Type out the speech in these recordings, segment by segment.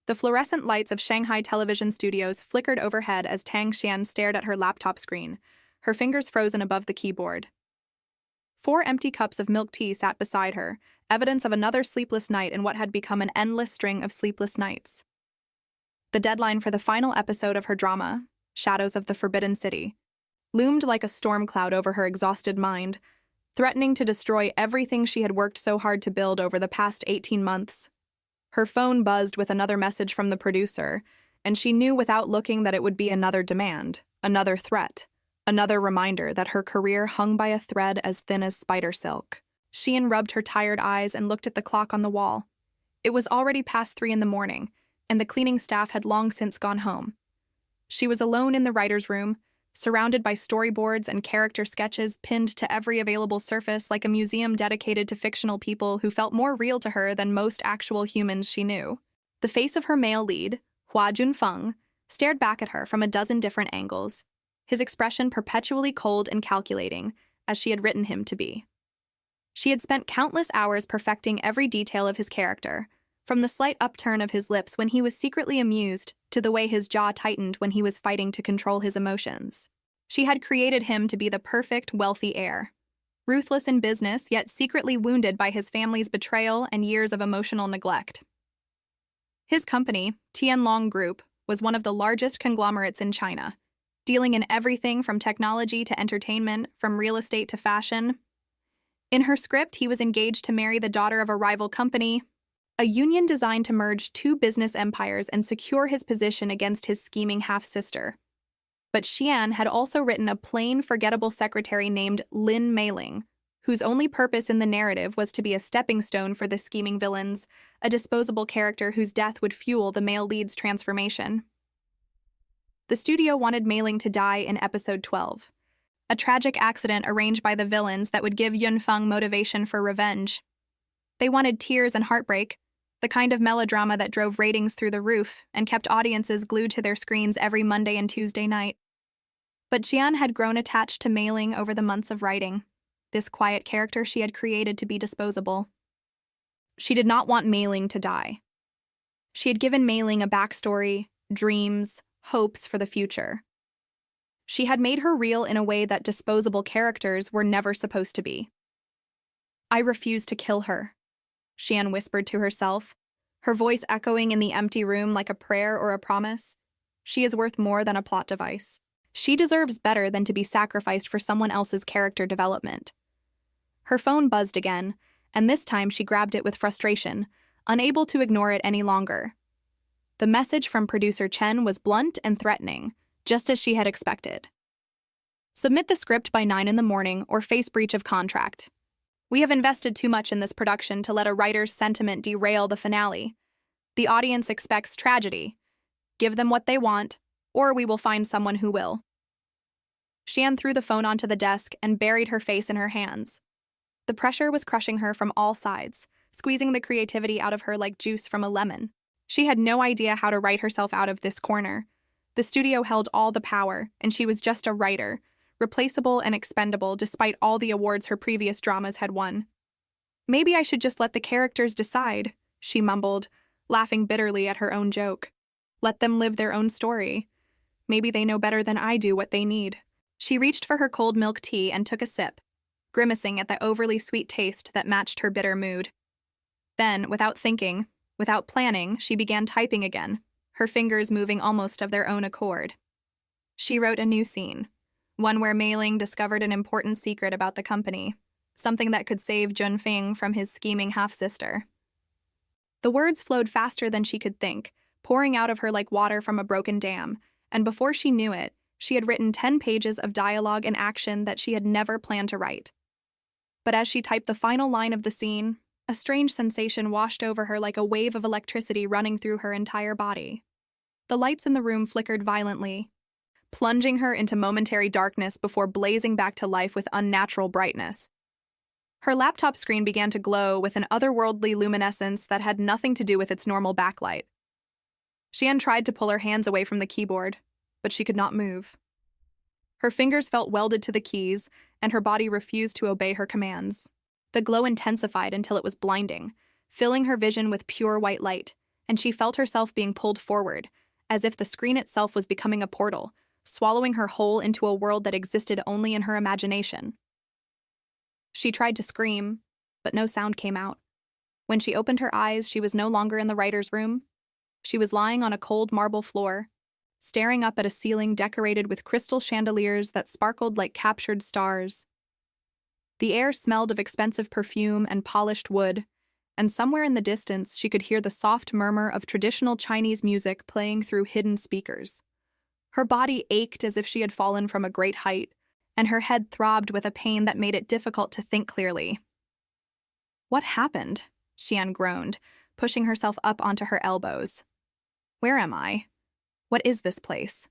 The fluorescent lights of Shanghai television studios flickered overhead as Tang Xian stared at her laptop screen, her fingers frozen above the keyboard. 4 empty cups of milk tea sat beside her, evidence of another sleepless night in what had become an endless string of sleepless nights. The deadline for the final episode of her drama, Shadows of the Forbidden City, loomed like a storm cloud over her exhausted mind, threatening to destroy everything she had worked so hard to build over the past 18 months. Her phone buzzed with another message from the producer, and she knew without looking that it would be another demand, another threat, another reminder that her career hung by a thread as thin as spider silk. Xian rubbed her tired eyes and looked at the clock on the wall. It was already past 3 in the morning, and the cleaning staff had long since gone home. She was alone in the writer's room, surrounded by storyboards and character sketches pinned to every available surface like a museum dedicated to fictional people who felt more real to her than most actual humans she knew. The face of her male lead, Hua Junfeng, stared back at her from a dozen different angles, his expression perpetually cold and calculating, as she had written him to be. She had spent countless hours perfecting every detail of his character, from the slight upturn of his lips when he was secretly amused to the way his jaw tightened when he was fighting to control his emotions. She had created him to be the perfect, wealthy heir. Ruthless in business, yet secretly wounded by his family's betrayal and years of emotional neglect. His company, Tianlong Group, was one of the largest conglomerates in China, dealing in everything from technology to entertainment, from real estate to fashion. In her script, he was engaged to marry the daughter of a rival company, a union designed to merge 2 business empires and secure his position against his scheming half-sister. But Xian had also written a plain, forgettable secretary named Lin Meiling, whose only purpose in the narrative was to be a stepping stone for the scheming villains, a disposable character whose death would fuel the male lead's transformation. The studio wanted Meiling to die in episode 12, a tragic accident arranged by the villains that would give Yunfeng motivation for revenge. They wanted tears and heartbreak, the kind of melodrama that drove ratings through the roof and kept audiences glued to their screens every Monday and Tuesday night. But Jian had grown attached to Meiling over the months of writing, this quiet character she had created to be disposable. She did not want Meiling to die. She had given Meiling a backstory, dreams, hopes for the future. She had made her real in a way that disposable characters were never supposed to be. "I refuse to kill her," Xian whispered to herself, her voice echoing in the empty room like a prayer or a promise. She is worth more than a plot device. She deserves better than to be sacrificed for someone else's character development. Her phone buzzed again, and this time she grabbed it with frustration, unable to ignore it any longer. The message from producer Chen was blunt and threatening, just as she had expected. "Submit the script by 9 in the morning or face breach of contract. We have invested too much in this production to let a writer's sentiment derail the finale. The audience expects tragedy. Give them what they want, or we will find someone who will." Xian threw the phone onto the desk and buried her face in her hands. The pressure was crushing her from all sides, squeezing the creativity out of her like juice from a lemon. She had no idea how to write herself out of this corner. The studio held all the power, and she was just a writer, replaceable and expendable despite all the awards her previous dramas had won. "Maybe I should just let the characters decide," she mumbled, laughing bitterly at her own joke. "Let them live their own story. Maybe they know better than I do what they need." She reached for her cold milk tea and took a sip, grimacing at the overly sweet taste that matched her bitter mood. Then, without thinking, without planning, she began typing again, her fingers moving almost of their own accord. She wrote a new scene, one where Meiling discovered an important secret about the company, something that could save Junfeng from his scheming half-sister. The words flowed faster than she could think, pouring out of her like water from a broken dam, and before she knew it, she had written 10 pages of dialogue and action that she had never planned to write. But as she typed the final line of the scene, a strange sensation washed over her like a wave of electricity running through her entire body. The lights in the room flickered violently, plunging her into momentary darkness before blazing back to life with unnatural brightness. Her laptop screen began to glow with an otherworldly luminescence that had nothing to do with its normal backlight. Xian tried to pull her hands away from the keyboard, but she could not move. Her fingers felt welded to the keys, and her body refused to obey her commands. The glow intensified until it was blinding, filling her vision with pure white light, and she felt herself being pulled forward, as if the screen itself was becoming a portal, swallowing her whole into a world that existed only in her imagination. She tried to scream, but no sound came out. When she opened her eyes, she was no longer in the writer's room. She was lying on a cold marble floor, staring up at a ceiling decorated with crystal chandeliers that sparkled like captured stars. The air smelled of expensive perfume and polished wood, and somewhere in the distance she could hear the soft murmur of traditional Chinese music playing through hidden speakers. Her body ached as if she had fallen from a great height, and her head throbbed with a pain that made it difficult to think clearly. "What happened?" Xian groaned, pushing herself up onto her elbows. "Where am I? What is this place?"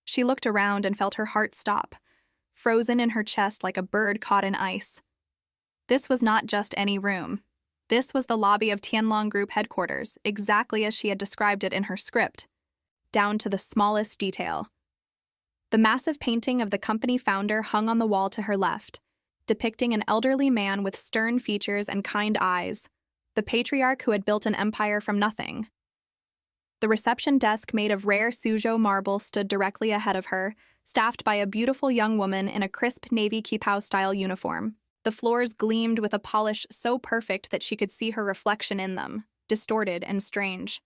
She looked around and felt her heart stop, frozen in her chest like a bird caught in ice. This was not just any room. This was the lobby of Tianlong Group headquarters, exactly as she had described it in her script, down to the smallest detail. The massive painting of the company founder hung on the wall to her left, depicting an elderly man with stern features and kind eyes, the patriarch who had built an empire from nothing. The reception desk made of rare Suzhou marble stood directly ahead of her, staffed by a beautiful young woman in a crisp navy kipao-style uniform. The floors gleamed with a polish so perfect that she could see her reflection in them, distorted and strange.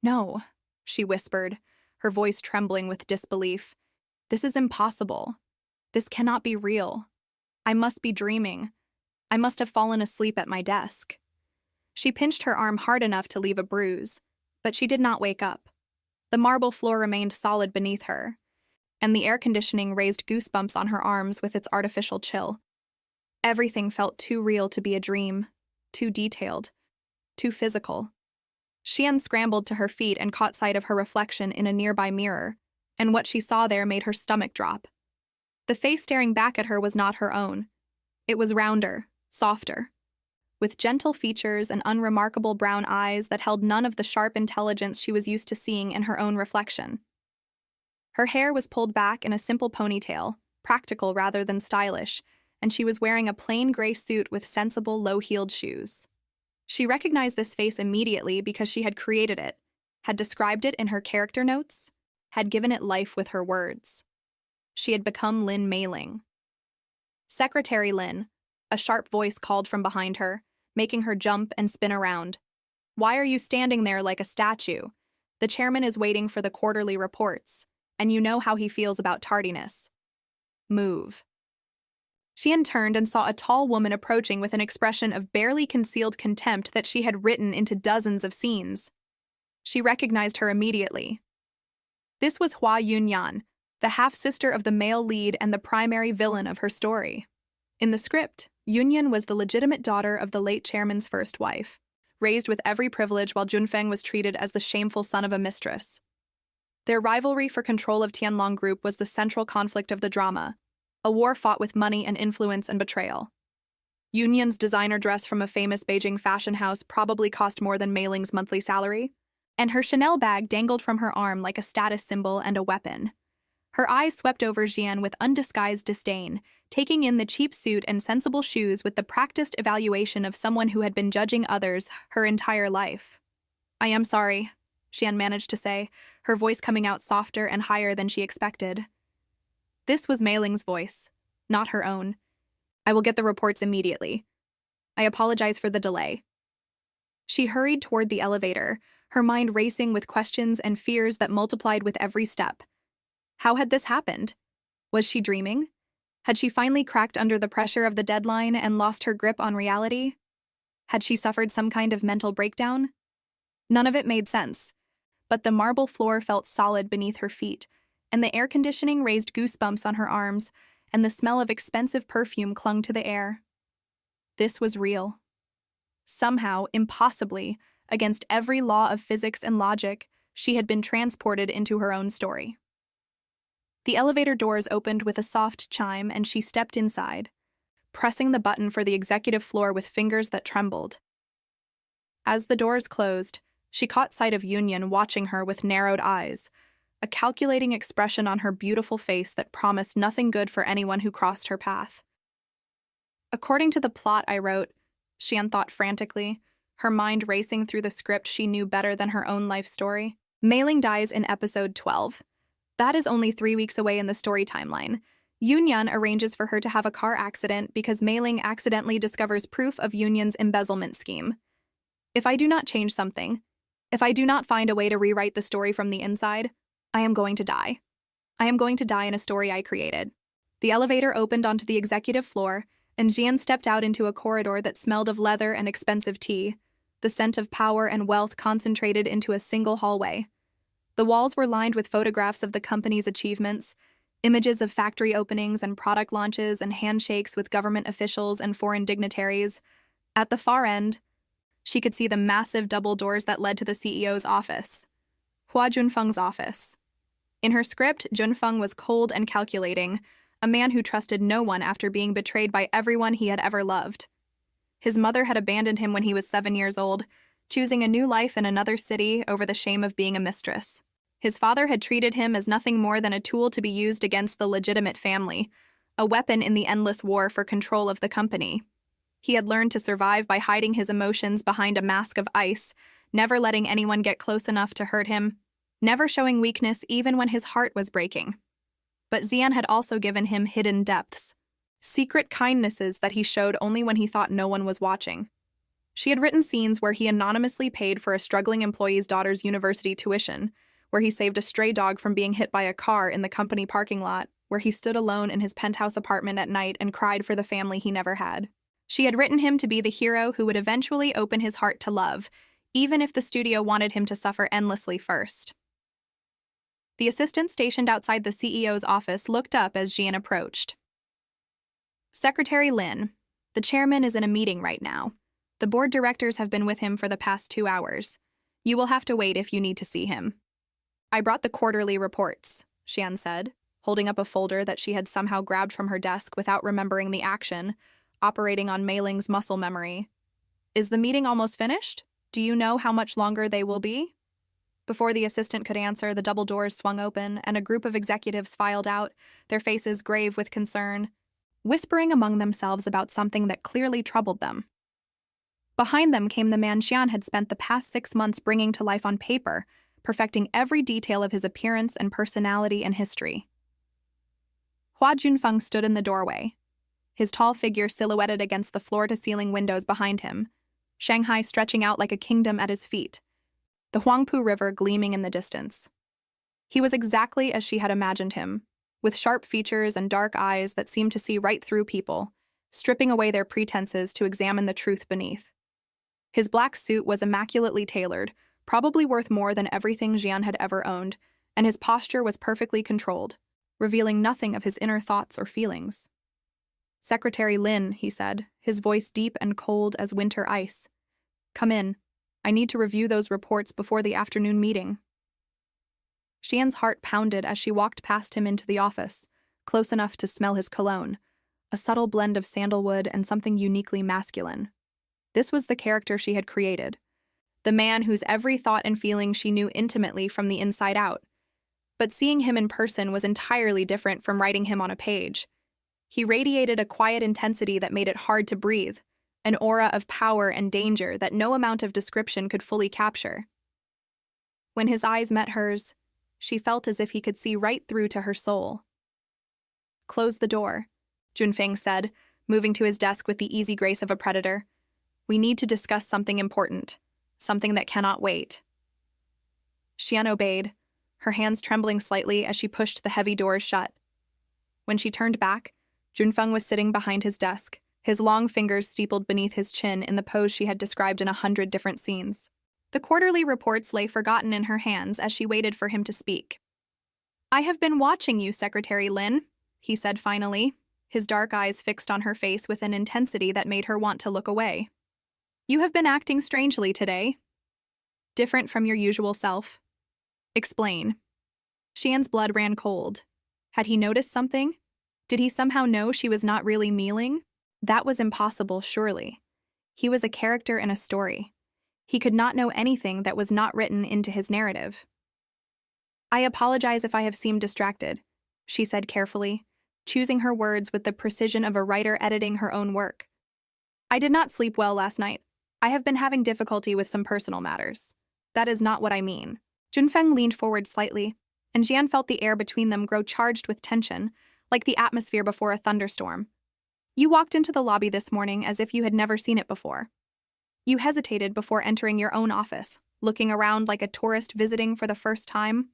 "No," she whispered, her voice trembling with disbelief. "This is impossible. This cannot be real. I must be dreaming. I must have fallen asleep at my desk." She pinched her arm hard enough to leave a bruise, but she did not wake up. The marble floor remained solid beneath her, and the air conditioning raised goosebumps on her arms with its artificial chill. Everything felt too real to be a dream, too detailed, too physical. Xian scrambled to her feet and caught sight of her reflection in a nearby mirror, and what she saw there made her stomach drop. The face staring back at her was not her own. It was rounder, softer, with gentle features and unremarkable brown eyes that held none of the sharp intelligence she was used to seeing in her own reflection. Her hair was pulled back in a simple ponytail, practical rather than stylish, and she was wearing a plain gray suit with sensible low-heeled shoes. She recognized this face immediately because she had created it, had described it in her character notes, had given it life with her words. She had become Lin Meiling. "Secretary Lin," a sharp voice called from behind her, making her jump and spin around. "Why are you standing there like a statue? The chairman is waiting for the quarterly reports, and you know how he feels about tardiness. Move." Xian turned and saw a tall woman approaching with an expression of barely concealed contempt that she had written into dozens of scenes. She recognized her immediately. This was Hua Yunyan, the half-sister of the male lead and the primary villain of her story. In the script, Yunyan was the legitimate daughter of the late chairman's first wife, raised with every privilege while Junfeng was treated as the shameful son of a mistress. Their rivalry for control of Tianlong Group was the central conflict of the drama, a war fought with money and influence and betrayal. Yunyan's designer dress from a famous Beijing fashion house probably cost more than Mei Ling's monthly salary, and her Chanel bag dangled from her arm like a status symbol and a weapon. Her eyes swept over Xian with undisguised disdain, taking in the cheap suit and sensible shoes with the practiced evaluation of someone who had been judging others her entire life. "I am sorry," Xian managed to say, her voice coming out softer and higher than she expected. This was Mei Ling's voice, not her own. "I will get the reports immediately. I apologize for the delay." She hurried toward the elevator, her mind racing with questions and fears that multiplied with every step. How had this happened? Was she dreaming? Had she finally cracked under the pressure of the deadline and lost her grip on reality? Had she suffered some kind of mental breakdown? None of it made sense, but the marble floor felt solid beneath her feet, and the air conditioning raised goosebumps on her arms, and the smell of expensive perfume clung to the air. This was real. Somehow, impossibly, against every law of physics and logic, she had been transported into her own story. The elevator doors opened with a soft chime, and she stepped inside, pressing the button for the executive floor with fingers that trembled. As the doors closed, she caught sight of Yunyan watching her with narrowed eyes, a calculating expression on her beautiful face that promised nothing good for anyone who crossed her path. According to the plot I wrote, Xian thought frantically, her mind racing through the script she knew better than her own life story. Mei Ling dies in episode 12. That is only 3 weeks away in the story timeline. Yunyan arranges for her to have a car accident because Mei Ling accidentally discovers proof of Yunyan's embezzlement scheme. If I do not change something, if I do not find a way to rewrite the story from the inside, I am going to die. I am going to die in a story I created. The elevator opened onto the executive floor, and Jian stepped out into a corridor that smelled of leather and expensive tea, the scent of power and wealth concentrated into a single hallway. The walls were lined with photographs of the company's achievements, images of factory openings and product launches and handshakes with government officials and foreign dignitaries. At the far end, she could see the massive double doors that led to the CEO's office. Hua Junfeng's office. In her script, Junfeng was cold and calculating, a man who trusted no one after being betrayed by everyone he had ever loved. His mother had abandoned him when he was 7 years old, choosing a new life in another city over the shame of being a mistress. His father had treated him as nothing more than a tool to be used against the legitimate family, a weapon in the endless war for control of the company. He had learned to survive by hiding his emotions behind a mask of ice, never letting anyone get close enough to hurt him, never showing weakness even when his heart was breaking. But Xian had also given him hidden depths, secret kindnesses that he showed only when he thought no one was watching. She had written scenes where he anonymously paid for a struggling employee's daughter's university tuition, where he saved a stray dog from being hit by a car in the company parking lot, where he stood alone in his penthouse apartment at night and cried for the family he never had. She had written him to be the hero who would eventually open his heart to love, even if the studio wanted him to suffer endlessly first. The assistant stationed outside the CEO's office looked up as Jian approached. Secretary Lin, the chairman is in a meeting right now. The board directors have been with him for the past 2 hours. You will have to wait if you need to see him. I brought the quarterly reports, Xian said, holding up a folder that she had somehow grabbed from her desk without remembering the action, operating on Mei Ling's muscle memory. Is the meeting almost finished? Do you know how much longer they will be? Before the assistant could answer, the double doors swung open, and a group of executives filed out, their faces grave with concern, whispering among themselves about something that clearly troubled them. Behind them came the man Xian had spent the past 6 months bringing to life on paper, perfecting every detail of his appearance and personality and history. Hua Junfeng stood in the doorway, his tall figure silhouetted against the floor-to-ceiling windows behind him, Shanghai stretching out like a kingdom at his feet, the Huangpu River gleaming in the distance. He was exactly as she had imagined him, with sharp features and dark eyes that seemed to see right through people, stripping away their pretenses to examine the truth beneath. His black suit was immaculately tailored, probably worth more than everything Jian had ever owned, and his posture was perfectly controlled, revealing nothing of his inner thoughts or feelings. Secretary Lin, he said, his voice deep and cold as winter ice. Come in. I need to review those reports before the afternoon meeting. Xian's heart pounded as she walked past him into the office, close enough to smell his cologne, a subtle blend of sandalwood and something uniquely masculine. This was the character she had created, the man whose every thought and feeling she knew intimately from the inside out. But seeing him in person was entirely different from writing him on a page. He radiated a quiet intensity that made it hard to breathe, an aura of power and danger that no amount of description could fully capture. When his eyes met hers, she felt as if he could see right through to her soul. Close the door, Junfeng said, moving to his desk with the easy grace of a predator. We need to discuss something important, something that cannot wait. Xian obeyed, her hands trembling slightly as she pushed the heavy doors shut. When she turned back, Junfeng was sitting behind his desk, his long fingers steepled beneath his chin in the pose she had described in 100 different scenes. The quarterly reports lay forgotten in her hands as she waited for him to speak. I have been watching you, Secretary Lin, he said finally, his dark eyes fixed on her face with an intensity that made her want to look away. You have been acting strangely today. Different from your usual self. Explain. Xian's blood ran cold. Had he noticed something? Did he somehow know she was not really Mei Ling? That was impossible, surely. He was a character in a story. He could not know anything that was not written into his narrative. I apologize if I have seemed distracted, she said carefully, choosing her words with the precision of a writer editing her own work. I did not sleep well last night. I have been having difficulty with some personal matters. That is not what I mean. Junfeng leaned forward slightly, and Jian felt the air between them grow charged with tension, like the atmosphere before a thunderstorm. You walked into the lobby this morning as if you had never seen it before. You hesitated before entering your own office, looking around like a tourist visiting for the first time.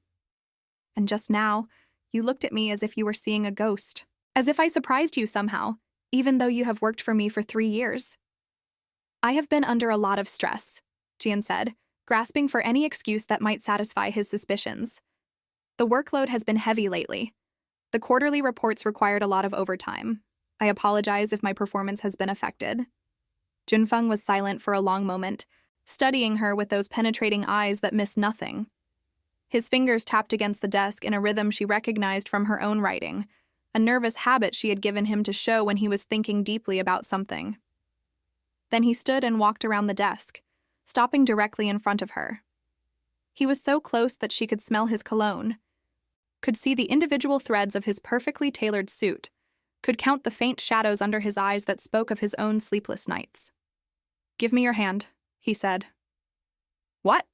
And just now, you looked at me as if you were seeing a ghost, as if I surprised you somehow, even though you have worked for me for 3 years. I have been under a lot of stress, Jian said, grasping for any excuse that might satisfy his suspicions. The workload has been heavy lately. The quarterly reports required a lot of overtime. I apologize if my performance has been affected. Junfeng was silent for a long moment, studying her with those penetrating eyes that missed nothing. His fingers tapped against the desk in a rhythm she recognized from her own writing, a nervous habit she had given him to show when he was thinking deeply about something. Then he stood and walked around the desk, stopping directly in front of her. He was so close that she could smell his cologne, could see the individual threads of his perfectly tailored suit, could count the faint shadows under his eyes that spoke of his own sleepless nights. "Give me your hand," he said. "What?"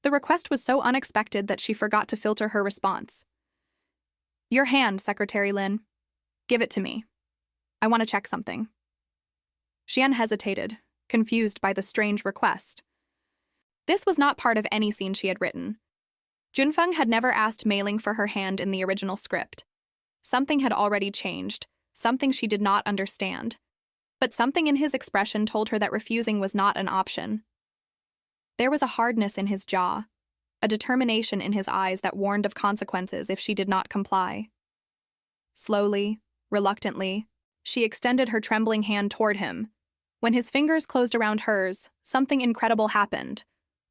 The request was so unexpected that she forgot to filter her response. "Your hand, Secretary Lin. Give it to me. I want to check something." Xian hesitated, confused by the strange request. This was not part of any scene she had written. Junfeng had never asked Mei Ling for her hand in the original script. Something had already changed, something she did not understand. But something in his expression told her that refusing was not an option. There was a hardness in his jaw, a determination in his eyes that warned of consequences if she did not comply. Slowly, reluctantly, she extended her trembling hand toward him. When his fingers closed around hers, something incredible happened.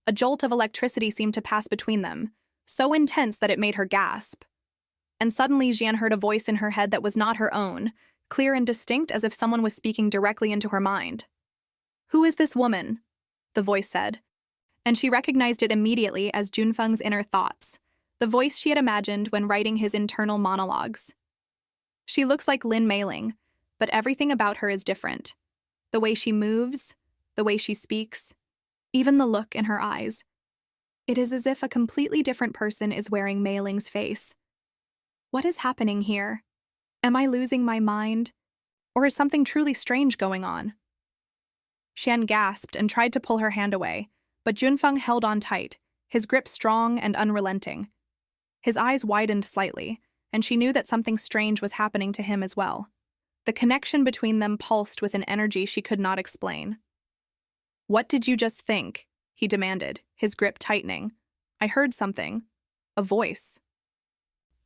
A jolt of electricity seemed to pass between them, so intense that it made her gasp. And suddenly Jian heard a voice in her head that was not her own, clear and distinct as if someone was speaking directly into her mind. "Who is this woman?" the voice said, and she recognized it immediately as Junfeng's inner thoughts, the voice she had imagined when writing his internal monologues. "She looks like Lin Meiling, but everything about her is different. The way she moves, the way she speaks, even the look in her eyes. It is as if a completely different person is wearing Mei Ling's face. What is happening here? Am I losing my mind? Or is something truly strange going on?" Xian gasped and tried to pull her hand away, but Junfeng held on tight, his grip strong and unrelenting. His eyes widened slightly, and she knew that something strange was happening to him as well. The connection between them pulsed with an energy she could not explain. "What did you just think?" he demanded, his grip tightening. "I heard something. A voice."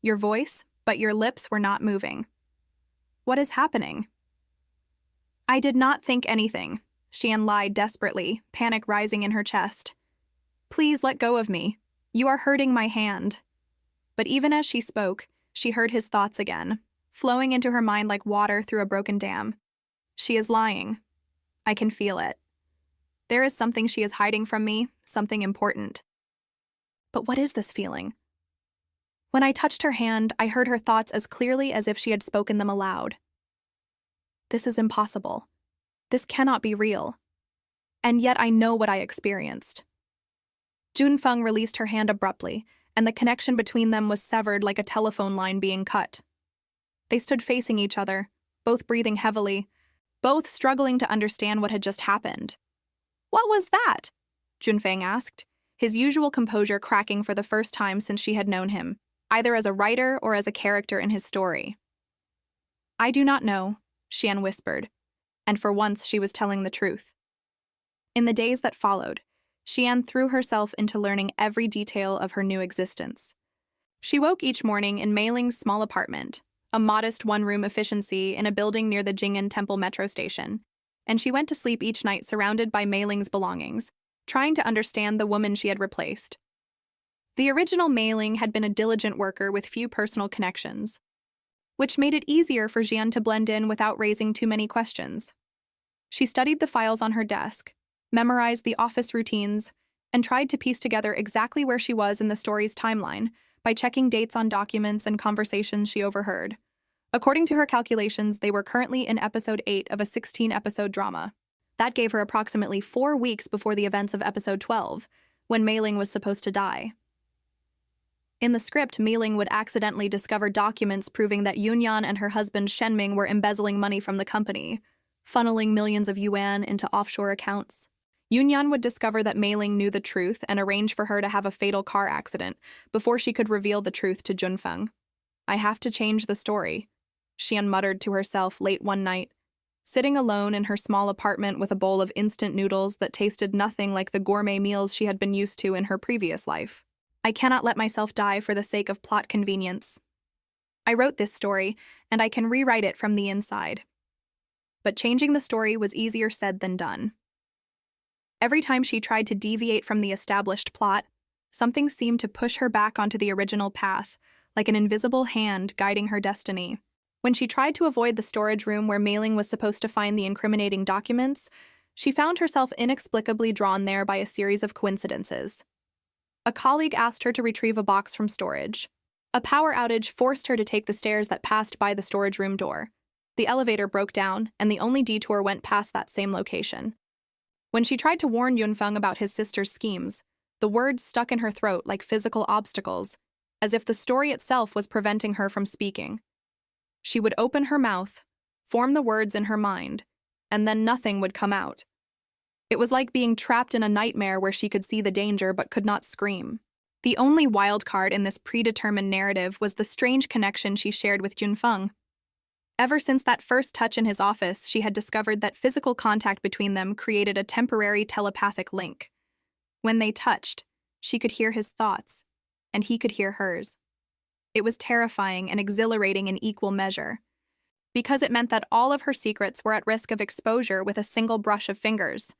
"Your voice, but your lips were not moving. What is happening?" "I did not think anything," Xian lied desperately, panic rising in her chest. "Please let go of me. You are hurting my hand." But even as she spoke, she heard his thoughts again, flowing into her mind like water through a broken dam. "She is lying. I can feel it. There is something she is hiding from me, something important. But what is this feeling?" When I touched her hand, I heard her thoughts as clearly as if she had spoken them aloud. "This is impossible. This cannot be real. And yet I know what I experienced." Junfeng released her hand abruptly, and the connection between them was severed like a telephone line being cut. They stood facing each other, both breathing heavily, both struggling to understand what had just happened. "What was that?" Junfeng asked, his usual composure cracking for the first time since she had known him, either as a writer or as a character in his story. "I do not know," Xian whispered, and for once she was telling the truth. In the days that followed, Xian threw herself into learning every detail of her new existence. She woke each morning in Mei Ling's small apartment, a modest one-room efficiency in a building near the Jing'an Temple metro station, and she went to sleep each night surrounded by Mei Ling's belongings, trying to understand the woman she had replaced. The original Mei Ling had been a diligent worker with few personal connections, which made it easier for Jian to blend in without raising too many questions. She studied the files on her desk, memorized the office routines, and tried to piece together exactly where she was in the story's timeline by checking dates on documents and conversations she overheard. According to her calculations, they were currently in episode 8 of a 16-episode drama. That gave her approximately 4 weeks before the events of episode 12, when Mei Ling was supposed to die. In the script, Mei Ling would accidentally discover documents proving that Yunyan and her husband Shenming were embezzling money from the company, funneling millions of yuan into offshore accounts. Yunyan would discover that Mei Ling knew the truth and arrange for her to have a fatal car accident before she could reveal the truth to Junfeng. "I have to change the story," Xian muttered to herself late one night, sitting alone in her small apartment with a bowl of instant noodles that tasted nothing like the gourmet meals she had been used to in her previous life. "I cannot let myself die for the sake of plot convenience. I wrote this story, and I can rewrite it from the inside." But changing the story was easier said than done. Every time she tried to deviate from the established plot, something seemed to push her back onto the original path, like an invisible hand guiding her destiny. When she tried to avoid the storage room where Mei Ling was supposed to find the incriminating documents, she found herself inexplicably drawn there by a series of coincidences. A colleague asked her to retrieve a box from storage. A power outage forced her to take the stairs that passed by the storage room door. The elevator broke down, and the only detour went past that same location. When she tried to warn Yunfeng about his sister's schemes, the words stuck in her throat like physical obstacles, as if the story itself was preventing her from speaking. She would open her mouth, form the words in her mind, and then nothing would come out. It was like being trapped in a nightmare where she could see the danger but could not scream. The only wild card in this predetermined narrative was the strange connection she shared with Junfeng. Ever since that first touch in his office, she had discovered that physical contact between them created a temporary telepathic link. When they touched, she could hear his thoughts, and he could hear hers. It was terrifying and exhilarating in equal measure, because it meant that all of her secrets were at risk of exposure with a single brush of fingers.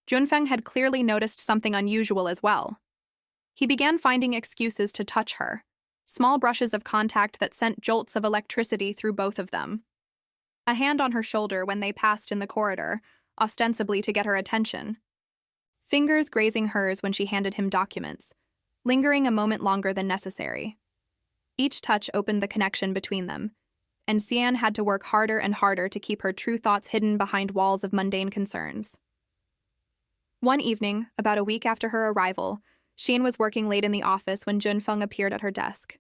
Junfeng had clearly noticed something unusual as well. He began finding excuses to touch her, small brushes of contact that sent jolts of electricity through both of them. A hand on her shoulder when they passed in the corridor, ostensibly to get her attention. Fingers grazing hers when she handed him documents, lingering a moment longer than necessary. Each touch opened the connection between them, and Xian had to work harder and harder to keep her true thoughts hidden behind walls of mundane concerns. One evening, about a week after her arrival, Xian was working late in the office when Junfeng appeared at her desk.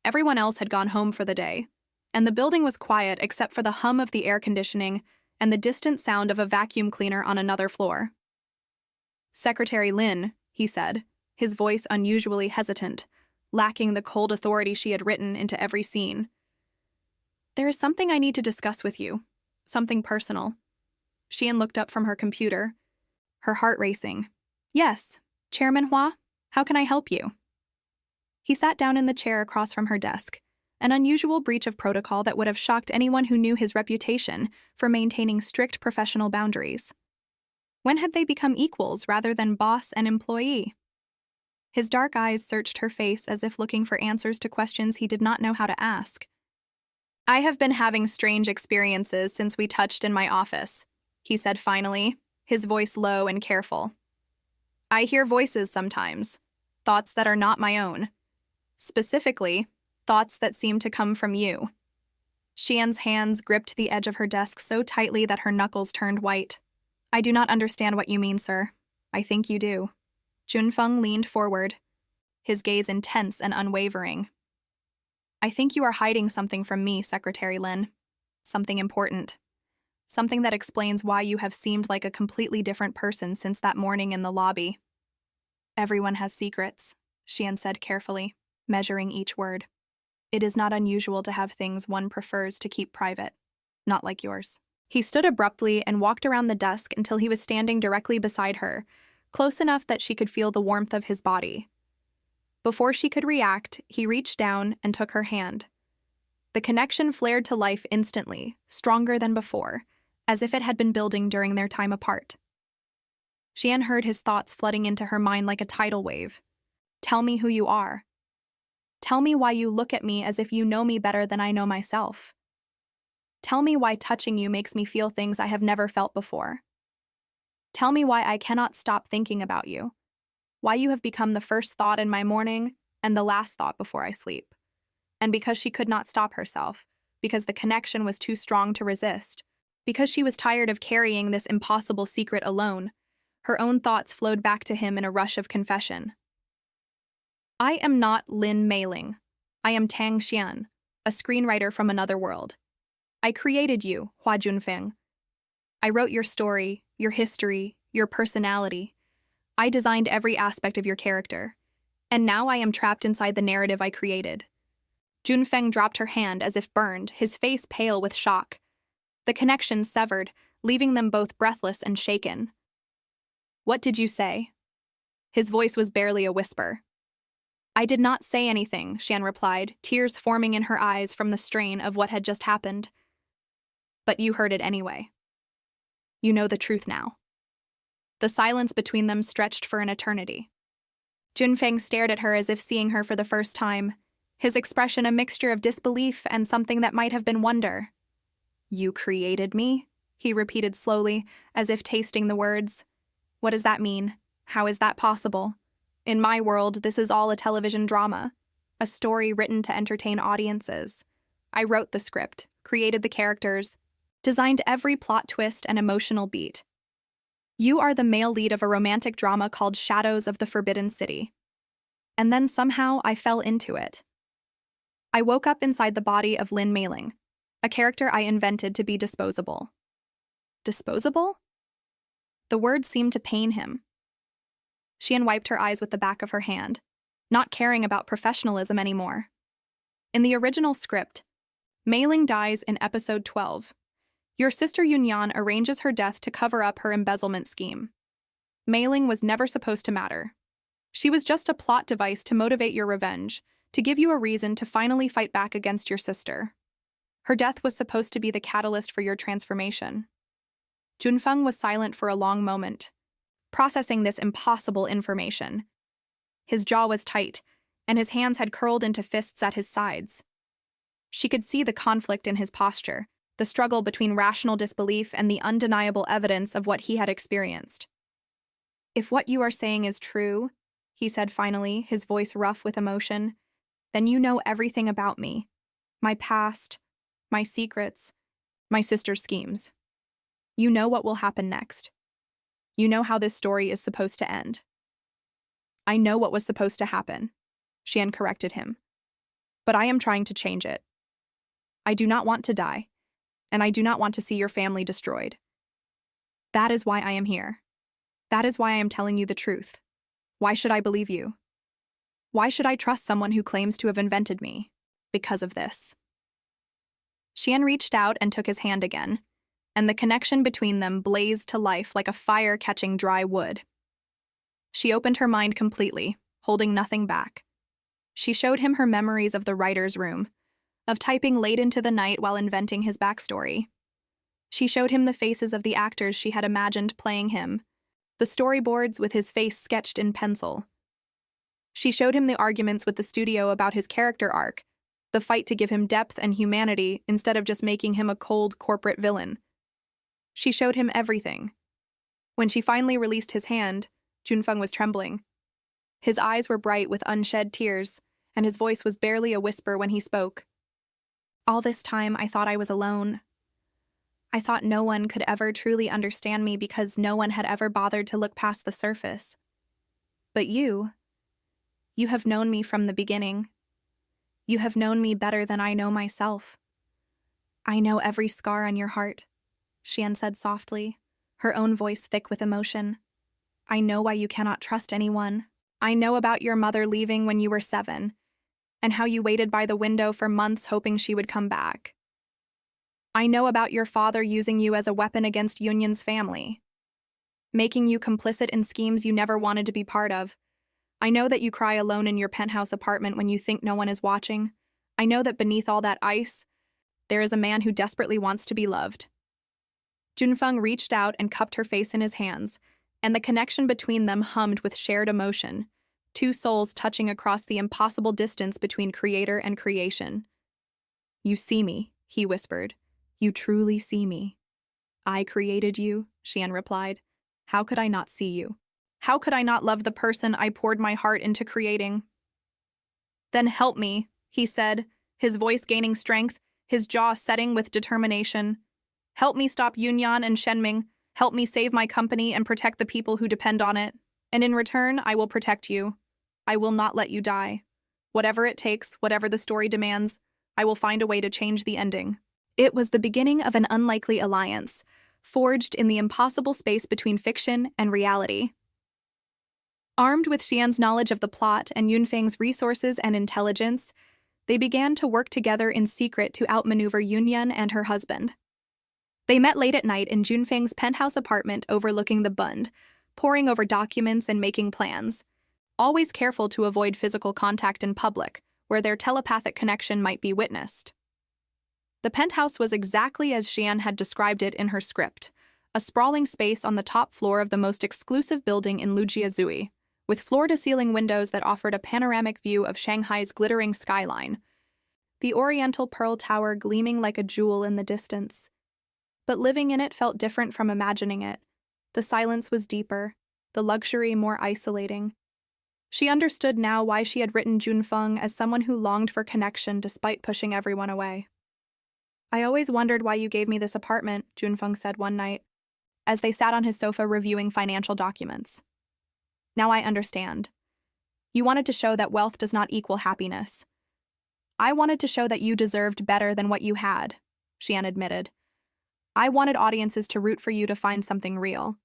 Everyone else had gone home for the day, and the building was quiet except for the hum of the air conditioning and the distant sound of a vacuum cleaner on another floor. "Secretary Lin," he said, his voice unusually hesitant, lacking the cold authority she had written into every scene. "There is something I need to discuss with you, something personal." Xian looked up from her computer, her heart racing. "Yes, Chairman Hua? How can I help you?" He sat down in the chair across from her desk, an unusual breach of protocol that would have shocked anyone who knew his reputation for maintaining strict professional boundaries. When had they become equals rather than boss and employee? His dark eyes searched her face as if looking for answers to questions he did not know how to ask. "I have been having strange experiences since we touched in my office," he said finally, his voice low and careful. "I hear voices sometimes, thoughts that are not my own. Specifically, thoughts that seem to come from you." Xian's hands gripped the edge of her desk so tightly that her knuckles turned white. "I do not understand what you mean, sir. I think you do." Junfeng leaned forward, his gaze intense and unwavering. "I think you are hiding something from me, Secretary Lin. Something important. Something that explains why you have seemed like a completely different person since that morning in the lobby." "Everyone has secrets," Xian said carefully, measuring each word. "It is not unusual to have things one prefers to keep private. Not like yours." He stood abruptly and walked around the desk until he was standing directly beside her, close enough that she could feel the warmth of his body. Before she could react, he reached down and took her hand. The connection flared to life instantly, stronger than before, as if it had been building during their time apart. Xian heard his thoughts flooding into her mind like a tidal wave. "Tell me who you are. Tell me why you look at me as if you know me better than I know myself. Tell me why touching you makes me feel things I have never felt before. Tell me why I cannot stop thinking about you. Why you have become the first thought in my morning and the last thought before I sleep." And because she could not stop herself, because the connection was too strong to resist, Because she was tired of carrying this impossible secret alone, her own thoughts flowed back to him in a rush of confession. I am not Lin Meiling. I am Tang Xian, a screenwriter from another world. I created you, Hua Junfeng. I wrote your story, your history, your personality. I designed every aspect of your character. And now I am trapped inside the narrative I created. Junfeng dropped her hand as if burned, his face pale with shock. The connection severed, leaving them both breathless and shaken. What did you say? His voice was barely a whisper. I did not say anything, Xian replied, tears forming in her eyes from the strain of what had just happened. But you heard it anyway. You know the truth now. The silence between them stretched for an eternity. Junfeng stared at her as if seeing her for the first time, his expression a mixture of disbelief and something that might have been wonder. You created me? He repeated slowly, as if tasting the words. What does that mean? How is that possible? In my world, this is all a television drama, a story written to entertain audiences. I wrote the script, created the characters, designed every plot twist and emotional beat. You are the male lead of a romantic drama called Shadows of the Forbidden City. And then somehow I fell into it. I woke up inside the body of Lin Meiling, a character I invented to be disposable. Disposable? The word seemed to pain him. Xian wiped her eyes with the back of her hand, not caring about professionalism anymore. In the original script, Meiling dies in episode 12. Your sister Yunyan arranges her death to cover up her embezzlement scheme. Meiling was never supposed to matter. She was just a plot device to motivate your revenge, to give you a reason to finally fight back against your sister. Her death was supposed to be the catalyst for your transformation. Junfeng was silent for a long moment, processing this impossible information. His jaw was tight, and his hands had curled into fists at his sides. She could see the conflict in his posture, the struggle between rational disbelief and the undeniable evidence of what he had experienced. If what you are saying is true, he said finally, his voice rough with emotion, then you know everything about me. My past, my secrets, my sister's schemes. You know what will happen next. You know how this story is supposed to end. I know what was supposed to happen, Xian corrected him. But I am trying to change it. I do not want to die, and I do not want to see your family destroyed. That is why I am here. That is why I am telling you the truth. Why should I believe you? Why should I trust someone who claims to have invented me? Because of this. Xian reached out and took his hand again, and the connection between them blazed to life like a fire catching dry wood. She opened her mind completely, holding nothing back. She showed him her memories of the writer's room, of typing late into the night while inventing his backstory. She showed him the faces of the actors she had imagined playing him, the storyboards with his face sketched in pencil. She showed him the arguments with the studio about his character arc, the fight to give him depth and humanity instead of just making him a cold corporate villain. She showed him everything. When she finally released his hand, Junfeng was trembling. His eyes were bright with unshed tears, and his voice was barely a whisper when he spoke. All this time, I thought I was alone. I thought no one could ever truly understand me because no one had ever bothered to look past the surface. But you have known me from the beginning. You have known me better than I know myself. I know every scar on your heart, Xian said softly, her own voice thick with emotion. I know why you cannot trust anyone. I know about your mother leaving when you were 7, and how you waited by the window for months hoping she would come back. I know about your father using you as a weapon against Yunyan's family, making you complicit in schemes you never wanted to be part of. I know that you cry alone in your penthouse apartment when you think no one is watching. I know that beneath all that ice, there is a man who desperately wants to be loved. Junfeng reached out and cupped her face in his hands, and the connection between them hummed with shared emotion, two souls touching across the impossible distance between creator and creation. You see me, he whispered. You truly see me. I created you, Xian replied. How could I not see you? How could I not love the person I poured my heart into creating? Then help me, he said, his voice gaining strength, his jaw setting with determination. Help me stop Yunyan and Shenming. Help me save my company and protect the people who depend on it. And in return, I will protect you. I will not let you die. Whatever it takes, whatever the story demands, I will find a way to change the ending." It was the beginning of an unlikely alliance, forged in the impossible space between fiction and reality. Armed with Xian's knowledge of the plot and Yunfang's resources and intelligence, they began to work together in secret to outmaneuver Yunyan and her husband. They met late at night in Junfang's penthouse apartment overlooking the Bund, poring over documents and making plans, always careful to avoid physical contact in public, where their telepathic connection might be witnessed. The penthouse was exactly as Xian had described it in her script, a sprawling space on the top floor of the most exclusive building in Lujiazui, with floor-to-ceiling windows that offered a panoramic view of Shanghai's glittering skyline, the Oriental Pearl Tower gleaming like a jewel in the distance. But living in it felt different from imagining it. The silence was deeper, the luxury more isolating. She understood now why she had written Junfeng as someone who longed for connection despite pushing everyone away. "I always wondered why you gave me this apartment," Junfeng said one night, as they sat on his sofa reviewing financial documents. "Now I understand. You wanted to show that wealth does not equal happiness. I wanted to show that you deserved better than what you had," Xian admitted. "I wanted audiences to root for you to find something real."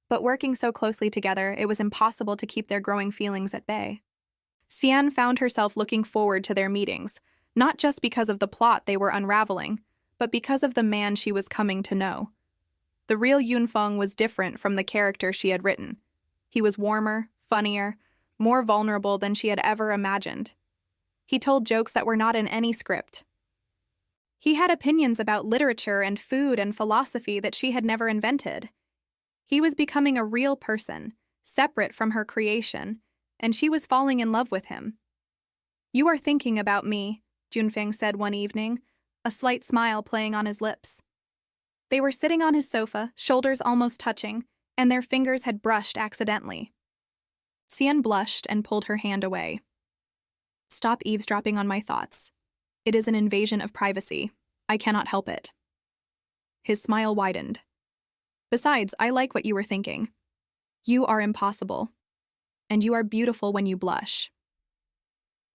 But working so closely together, it was impossible to keep their growing feelings at bay. Xian found herself looking forward to their meetings, not just because of the plot they were unraveling, but because of the man she was coming to know. The real Yunfeng was different from the character she had written. He was warmer, funnier, more vulnerable than she had ever imagined. He told jokes that were not in any script. He had opinions about literature and food and philosophy that she had never invented. He was becoming a real person, separate from her creation, and she was falling in love with him. "You are thinking about me," Junfeng said one evening, a slight smile playing on his lips. They were sitting on his sofa, shoulders almost touching, and their fingers had brushed accidentally. Xian blushed and pulled her hand away. "Stop eavesdropping on my thoughts. It is an invasion of privacy. I cannot help it." His smile widened. "Besides, I like what you were thinking. You are impossible. And you are beautiful when you blush."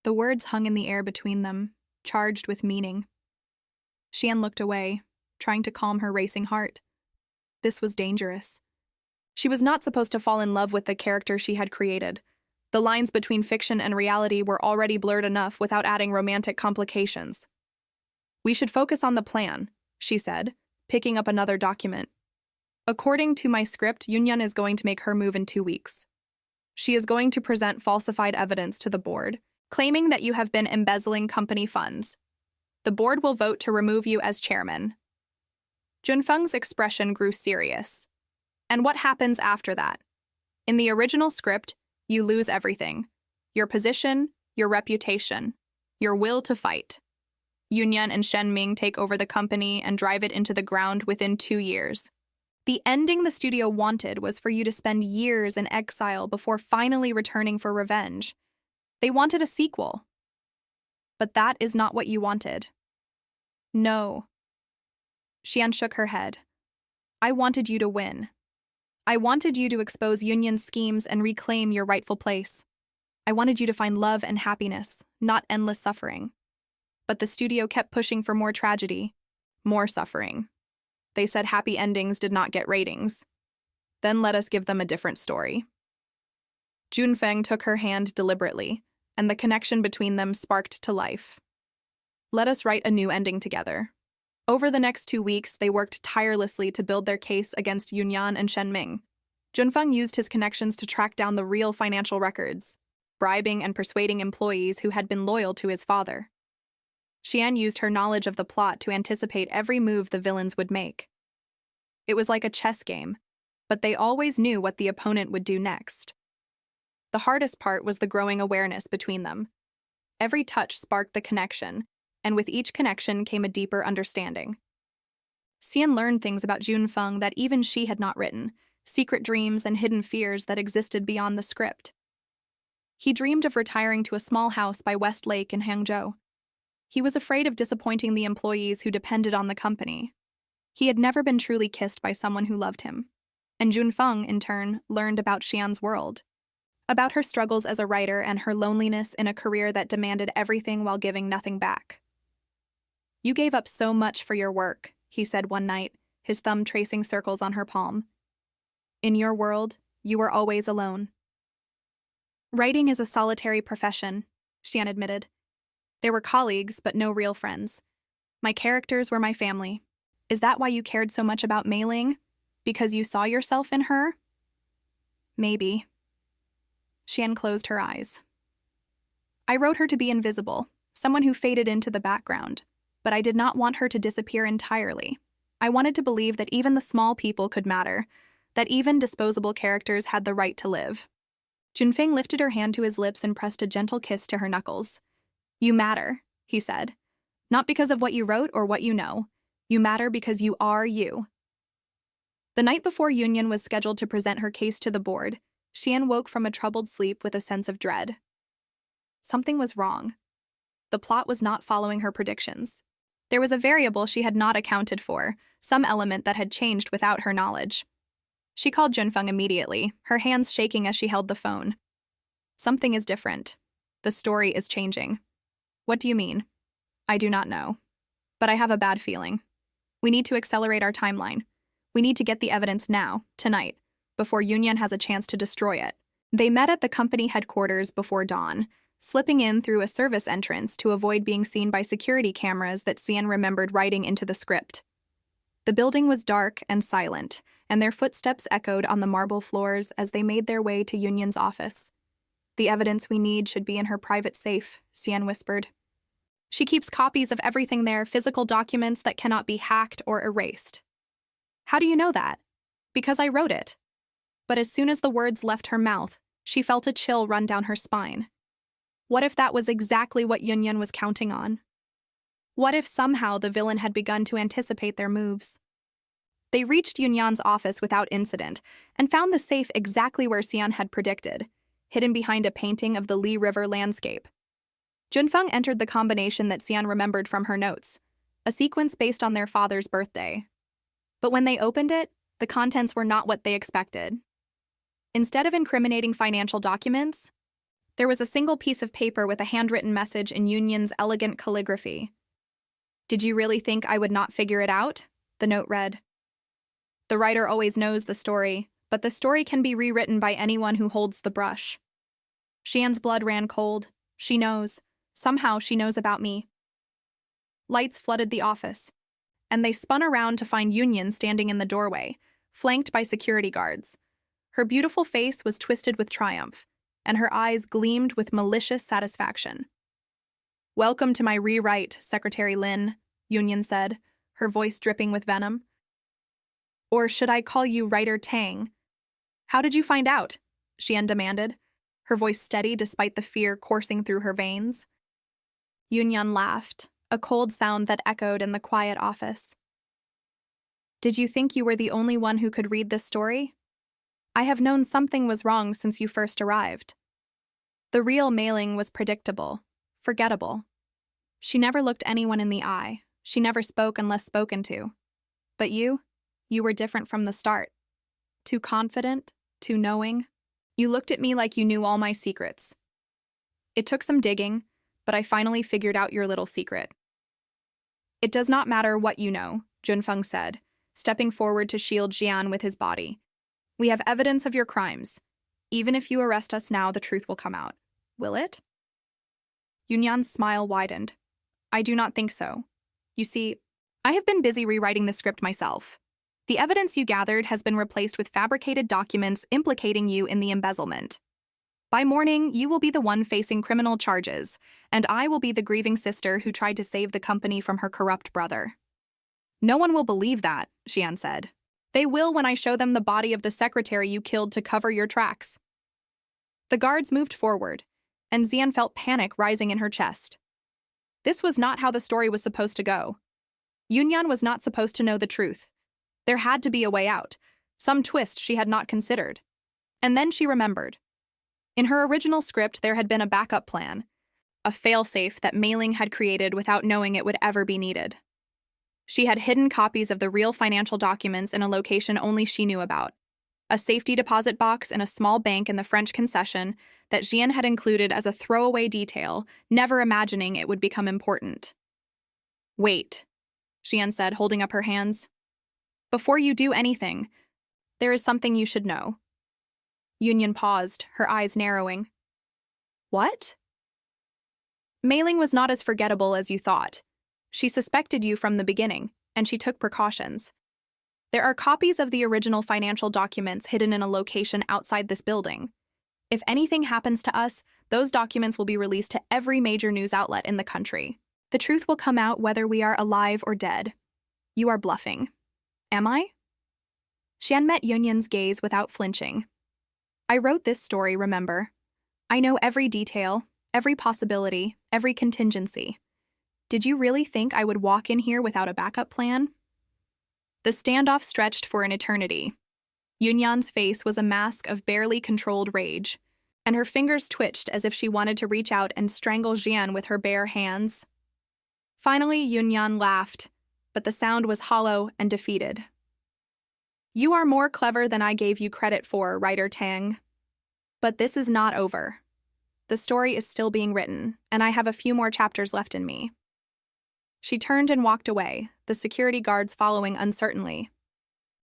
The words hung in the air between them, charged with meaning. Xian looked away, trying to calm her racing heart. This was dangerous. She was not supposed to fall in love with the character she had created. The lines between fiction and reality were already blurred enough without adding romantic complications. "We should focus on the plan," she said, picking up another document. "According to my script, Yunyan is going to make her move in 2 weeks. She is going to present falsified evidence to the board, claiming that you have been embezzling company funds. The board will vote to remove you as chairman." Junfeng's expression grew serious. "And what happens after that? In the original script, you lose everything. Your position, your reputation, your will to fight. Yunyan and Shenming take over the company and drive it into the ground within 2 years. The ending the studio wanted was for you to spend years in exile before finally returning for revenge. They wanted a sequel. But that is not what you wanted." "No." Xian shook her head. "I wanted you to win. I wanted you to expose Yunyan's schemes and reclaim your rightful place. I wanted you to find love and happiness, not endless suffering. But the studio kept pushing for more tragedy, more suffering. They said happy endings did not get ratings. Then let us give them a different story." Junfeng took her hand deliberately, and the connection between them sparked to life. "Let us write a new ending together." Over the next 2 weeks, they worked tirelessly to build their case against Yunyan and Shenming. Junfeng used his connections to track down the real financial records, bribing and persuading employees who had been loyal to his father. Xian used her knowledge of the plot to anticipate every move the villains would make. It was like a chess game, but they always knew what the opponent would do next. The hardest part was the growing awareness between them. Every touch sparked the connection, and with each connection came a deeper understanding. Xian learned things about Junfeng that even she had not written, secret dreams and hidden fears that existed beyond the script. He dreamed of retiring to a small house by West Lake in Hangzhou. He was afraid of disappointing the employees who depended on the company. He had never been truly kissed by someone who loved him. And Junfeng, in turn, learned about Xian's world. About her struggles as a writer and her loneliness in a career that demanded everything while giving nothing back. "You gave up so much for your work," he said one night, his thumb tracing circles on her palm. "In your world, you were always alone." "Writing is a solitary profession," Xian admitted. "There were colleagues, but no real friends. My characters were my family. Is that why you cared so much about Mei Ling? Because you saw yourself in her?" "Maybe." Xian closed her eyes. "I wrote her to be invisible, someone who faded into the background, but I did not want her to disappear entirely. I wanted to believe that even the small people could matter, that even disposable characters had the right to live." Junfeng lifted her hand to his lips and pressed a gentle kiss to her knuckles. "You matter," he said. "Not because of what you wrote or what you know. You matter because you are you." The night before Yunyan was scheduled to present her case to the board, Xian woke from a troubled sleep with a sense of dread. Something was wrong. The plot was not following her predictions. There was a variable she had not accounted for, some element that had changed without her knowledge. She called Junfeng immediately, her hands shaking as she held the phone. "Something is different. The story is changing." "What do you mean?" "I do not know. But I have a bad feeling. We need to accelerate our timeline. We need to get the evidence now, tonight, before Yunyan has a chance to destroy it." They met at the company headquarters before dawn, slipping in through a service entrance to avoid being seen by security cameras that Xian remembered writing into the script. The building was dark and silent, and their footsteps echoed on the marble floors as they made their way to Yunyan's office. "The evidence we need should be in her private safe," Xian whispered. "She keeps copies of everything there, physical documents that cannot be hacked or erased." "How do you know that?" "Because I wrote it." But as soon as the words left her mouth, she felt a chill run down her spine. What if that was exactly what Yunyan was counting on? What if somehow the villain had begun to anticipate their moves? They reached Yunyan's office without incident and found the safe exactly where Xian had predicted, hidden behind a painting of the Li River landscape. Junfeng entered the combination that Xian remembered from her notes, a sequence based on their father's birthday. But when they opened it, the contents were not what they expected. Instead of incriminating financial documents, there was a single piece of paper with a handwritten message in Yunyan's elegant calligraphy. "Did you really think I would not figure it out?" the note read. "The writer always knows the story, but the story can be rewritten by anyone who holds the brush." Xian's blood ran cold. She knows. Somehow she knows about me. Lights flooded the office, and they spun around to find Yunyan standing in the doorway, flanked by security guards. Her beautiful face was twisted with triumph, and her eyes gleamed with malicious satisfaction. "Welcome to my rewrite, Secretary Lin," Yunyan said, her voice dripping with venom. "Or should I call you Writer Tang?" "How did you find out?" Xian demanded, her voice steady despite the fear coursing through her veins. Yunyan laughed, a cold sound that echoed in the quiet office. "Did you think you were the only one who could read this story? I have known something was wrong since you first arrived." The real Mei Ling was predictable, forgettable. She never looked anyone in the eye. She never spoke unless spoken to. But you were different from the start. Too confident, too knowing. You looked at me like you knew all my secrets. It took some digging, but I finally figured out your little secret. "It does not matter what you know," Junfeng said, stepping forward to shield Xian with his body. "We have evidence of your crimes. Even if you arrest us now, the truth will come out. Will it?" Yunyan's smile widened. "I do not think so. You see, I have been busy rewriting the script myself. The evidence you gathered has been replaced with fabricated documents implicating you in the embezzlement. By morning, you will be the one facing criminal charges, and I will be the grieving sister who tried to save the company from her corrupt brother." "No one will believe that," Xian said. "They will when I show them the body of the secretary you killed to cover your tracks." The guards moved forward, and Xian felt panic rising in her chest. This was not how the story was supposed to go. Yunyan was not supposed to know the truth. There had to be a way out, some twist she had not considered. And then she remembered. In her original script, there had been a backup plan, a failsafe that Mei Ling had created without knowing it would ever be needed. She had hidden copies of the real financial documents in a location only she knew about. A safety deposit box in a small bank in the French concession that Jeanne had included as a throwaway detail, never imagining it would become important. "Wait," Jeanne said, holding up her hands. "Before you do anything, there is something you should know." Union paused, her eyes narrowing. "What?" "Mailing was not as forgettable as you thought. She suspected you from the beginning, and she took precautions. There are copies of the original financial documents hidden in a location outside this building. If anything happens to us, those documents will be released to every major news outlet in the country. The truth will come out whether we are alive or dead. You are bluffing." "Am I?" Jeanne met Yunyan's gaze without flinching. "I wrote this story, remember? I know every detail, every possibility, every contingency. Did you really think I would walk in here without a backup plan?" The standoff stretched for an eternity. Yunyan's face was a mask of barely controlled rage, and her fingers twitched as if she wanted to reach out and strangle Jeanne with her bare hands. Finally, Yunyan laughed, but the sound was hollow and defeated. "You are more clever than I gave you credit for, writer Tang. But this is not over. The story is still being written, and I have a few more chapters left in me." She turned and walked away, the security guards following uncertainly.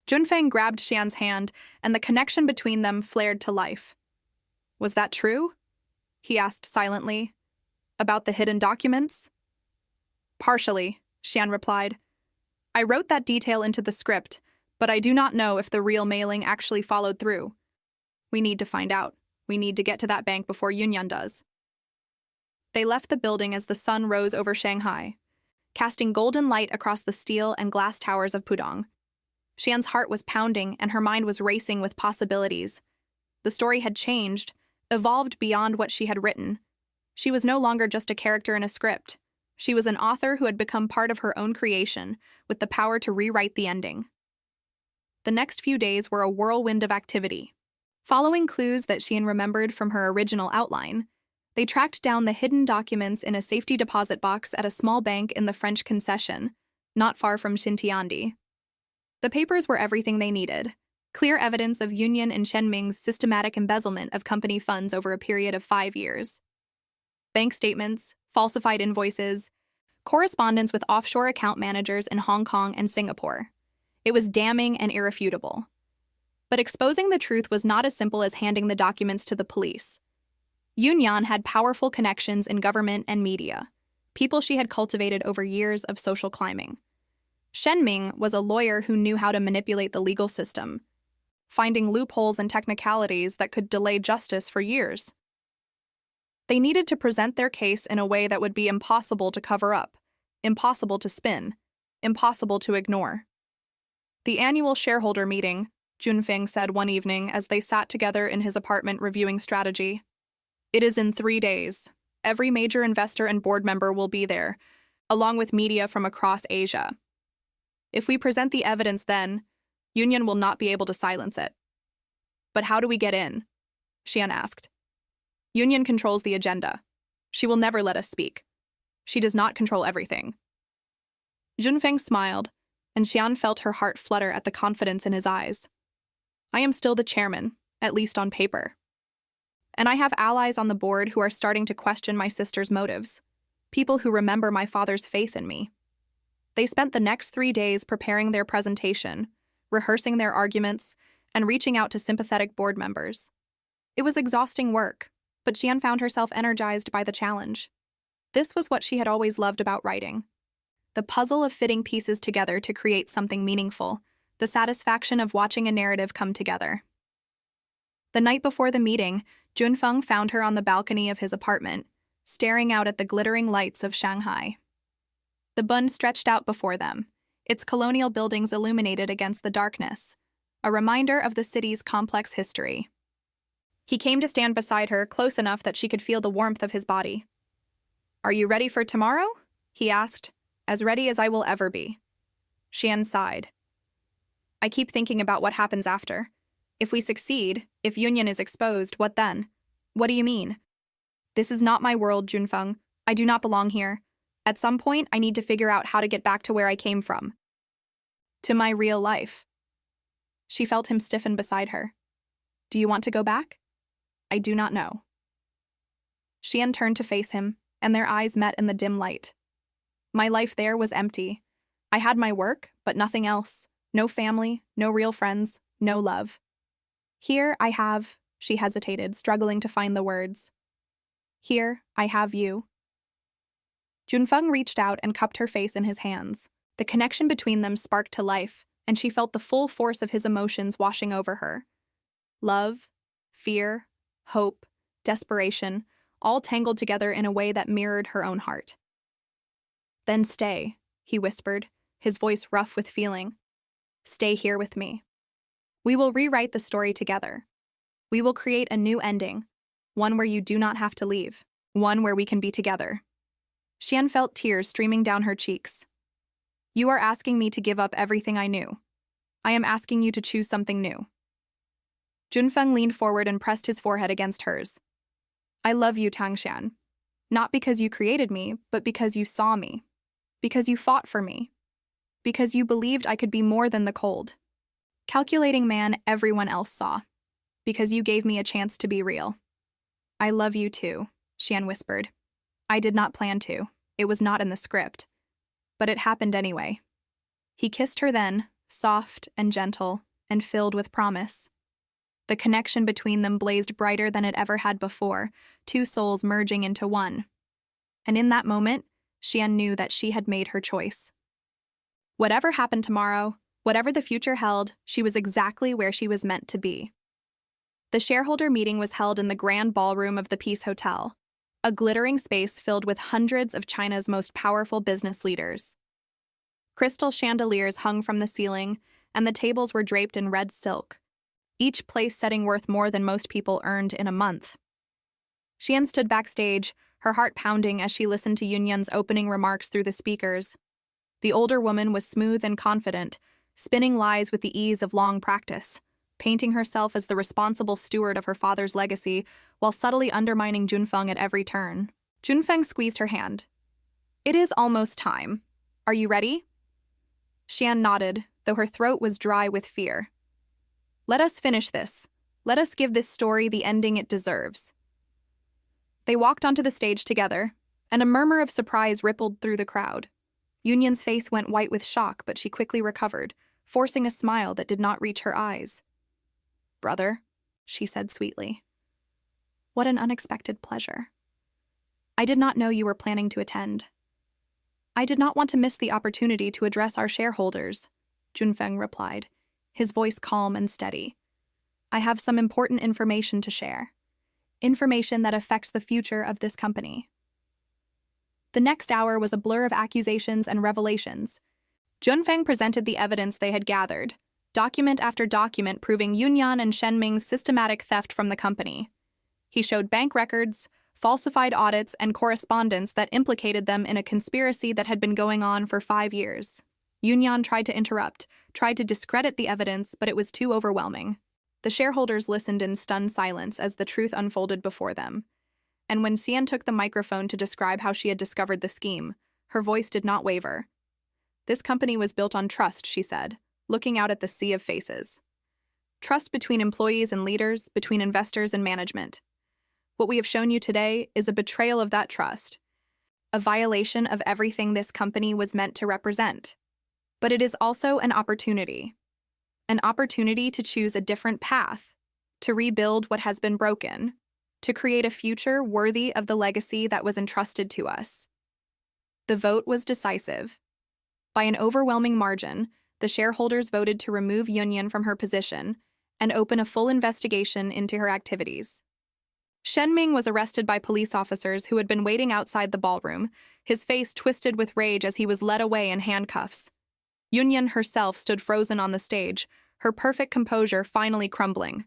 Junfeng grabbed Xian's hand, and the connection between them flared to life. "Was that true?" he asked silently. "About the hidden documents?" "Partially," Xian replied. "I wrote that detail into the script, but I do not know if the real mailing actually followed through. We need to find out. We need to get to that bank before Yunyan does." They left the building as the sun rose over Shanghai, casting golden light across the steel and glass towers of Pudong. Xian's heart was pounding and her mind was racing with possibilities. The story had changed, evolved beyond what she had written. She was no longer just a character in a script. She was an author who had become part of her own creation, with the power to rewrite the ending. The next few days were a whirlwind of activity. Following clues that Xian remembered from her original outline, they tracked down the hidden documents in a safety deposit box at a small bank in the French concession, not far from Xintiandi. The papers were everything they needed, clear evidence of Yunyan and Shenming's systematic embezzlement of company funds over a period of 5 years. Bank statements, falsified invoices, correspondence with offshore account managers in Hong Kong and Singapore. It was damning and irrefutable. But exposing the truth was not as simple as handing the documents to the police. Yunyan had powerful connections in government and media, people she had cultivated over years of social climbing. Shenming was a lawyer who knew how to manipulate the legal system, finding loopholes and technicalities that could delay justice for years. They needed to present their case in a way that would be impossible to cover up, impossible to spin, impossible to ignore. The annual shareholder meeting, Junfeng said one evening as they sat together in his apartment reviewing strategy. "It is in 3 days. Every major investor and board member will be there, along with media from across Asia. If we present the evidence then, Yunyan will not be able to silence it." "But how do we get in?" Xian asked. "Yunyan controls the agenda. She will never let us speak. She does not control everything." Junfeng smiled, and Xian felt her heart flutter at the confidence in his eyes. "I am still the chairman, at least on paper. And I have allies on the board who are starting to question my sister's motives, people who remember my father's faith in me." They spent the next 3 days preparing their presentation, rehearsing their arguments, and reaching out to sympathetic board members. It was exhausting work, but Xian found herself energized by the challenge. This was what she had always loved about writing. The puzzle of fitting pieces together to create something meaningful, the satisfaction of watching a narrative come together. The night before the meeting, Junfeng found her on the balcony of his apartment, staring out at the glittering lights of Shanghai. The Bund stretched out before them, its colonial buildings illuminated against the darkness, a reminder of the city's complex history. He came to stand beside her, close enough that she could feel the warmth of his body. "Are you ready for tomorrow?" he asked. "As ready as I will ever be." Xian sighed. "I keep thinking about what happens after. If we succeed, if Yunyan is exposed, what then?" "What do you mean?" "This is not my world, Junfeng. I do not belong here. At some point, I need to figure out how to get back to where I came from. To my real life. She felt him stiffen beside her. Do you want to go back? I do not know. Xian turned to face him, and their eyes met in the dim light. My life there was empty. I had my work, but nothing else. No family, no real friends, no love. Here I have, she hesitated, struggling to find the words. Here I have you. Junfeng reached out and cupped her face in his hands. The connection between them sparked to life, and she felt the full force of his emotions washing over her. Love, fear, hope, desperation, all tangled together in a way that mirrored her own heart. Then stay, he whispered, his voice rough with feeling. Stay here with me. We will rewrite the story together. We will create a new ending, one where you do not have to leave, one where we can be together. Xian felt tears streaming down her cheeks. You are asking me to give up everything I knew. I am asking you to choose something new. Junfeng leaned forward and pressed his forehead against hers. I love you, Tangxian. Not because you created me, but because you saw me. Because you fought for me. Because you believed I could be more than the cold, calculating man everyone else saw. Because you gave me a chance to be real. I love you too, Xian whispered. I did not plan to. It was not in the script. But it happened anyway. He kissed her then, soft and gentle, and filled with promise. The connection between them blazed brighter than it ever had before, two souls merging into one. And in that moment, Xian knew that she had made her choice. Whatever happened tomorrow, whatever the future held, she was exactly where she was meant to be. The shareholder meeting was held in the grand ballroom of the Peace Hotel, a glittering space filled with hundreds of China's most powerful business leaders. Crystal chandeliers hung from the ceiling, and the tables were draped in red silk, each place setting worth more than most people earned in a month. Xian stood backstage, her heart pounding as she listened to Yunyan's opening remarks through the speakers. The older woman was smooth and confident, spinning lies with the ease of long practice, painting herself as the responsible steward of her father's legacy while subtly undermining Junfeng at every turn. Junfeng squeezed her hand. It is almost time. Are you ready? Xian nodded, though her throat was dry with fear. Let us finish this. Let us give this story the ending it deserves. They walked onto the stage together, and a murmur of surprise rippled through the crowd. Yunyan's face went white with shock, but she quickly recovered, forcing a smile that did not reach her eyes. Brother, she said sweetly. What an unexpected pleasure. I did not know you were planning to attend. I did not want to miss the opportunity to address our shareholders, Junfeng replied, his voice calm and steady. I have some important information to share. Information that affects the future of this company. The next hour was a blur of accusations and revelations. Junfeng presented the evidence they had gathered, document after document proving Yunyan and Shenming's systematic theft from the company. He showed bank records, falsified audits, and correspondence that implicated them in a conspiracy that had been going on for 5 years. Yunyan tried to interrupt, tried to discredit the evidence, but it was too overwhelming. The shareholders listened in stunned silence as the truth unfolded before them. And when Xian took the microphone to describe how she had discovered the scheme, her voice did not waver. This company was built on trust, she said, looking out at the sea of faces. Trust between employees and leaders, between investors and management. What we have shown you today is a betrayal of that trust, a violation of everything this company was meant to represent. But it is also an opportunity to choose a different path, to rebuild what has been broken, to create a future worthy of the legacy that was entrusted to us. The vote was decisive. By an overwhelming margin, the shareholders voted to remove Yunyan from her position and open a full investigation into her activities. Shenming was arrested by police officers who had been waiting outside the ballroom, his face twisted with rage as he was led away in handcuffs. Yunyan herself stood frozen on the stage, her perfect composure finally crumbling.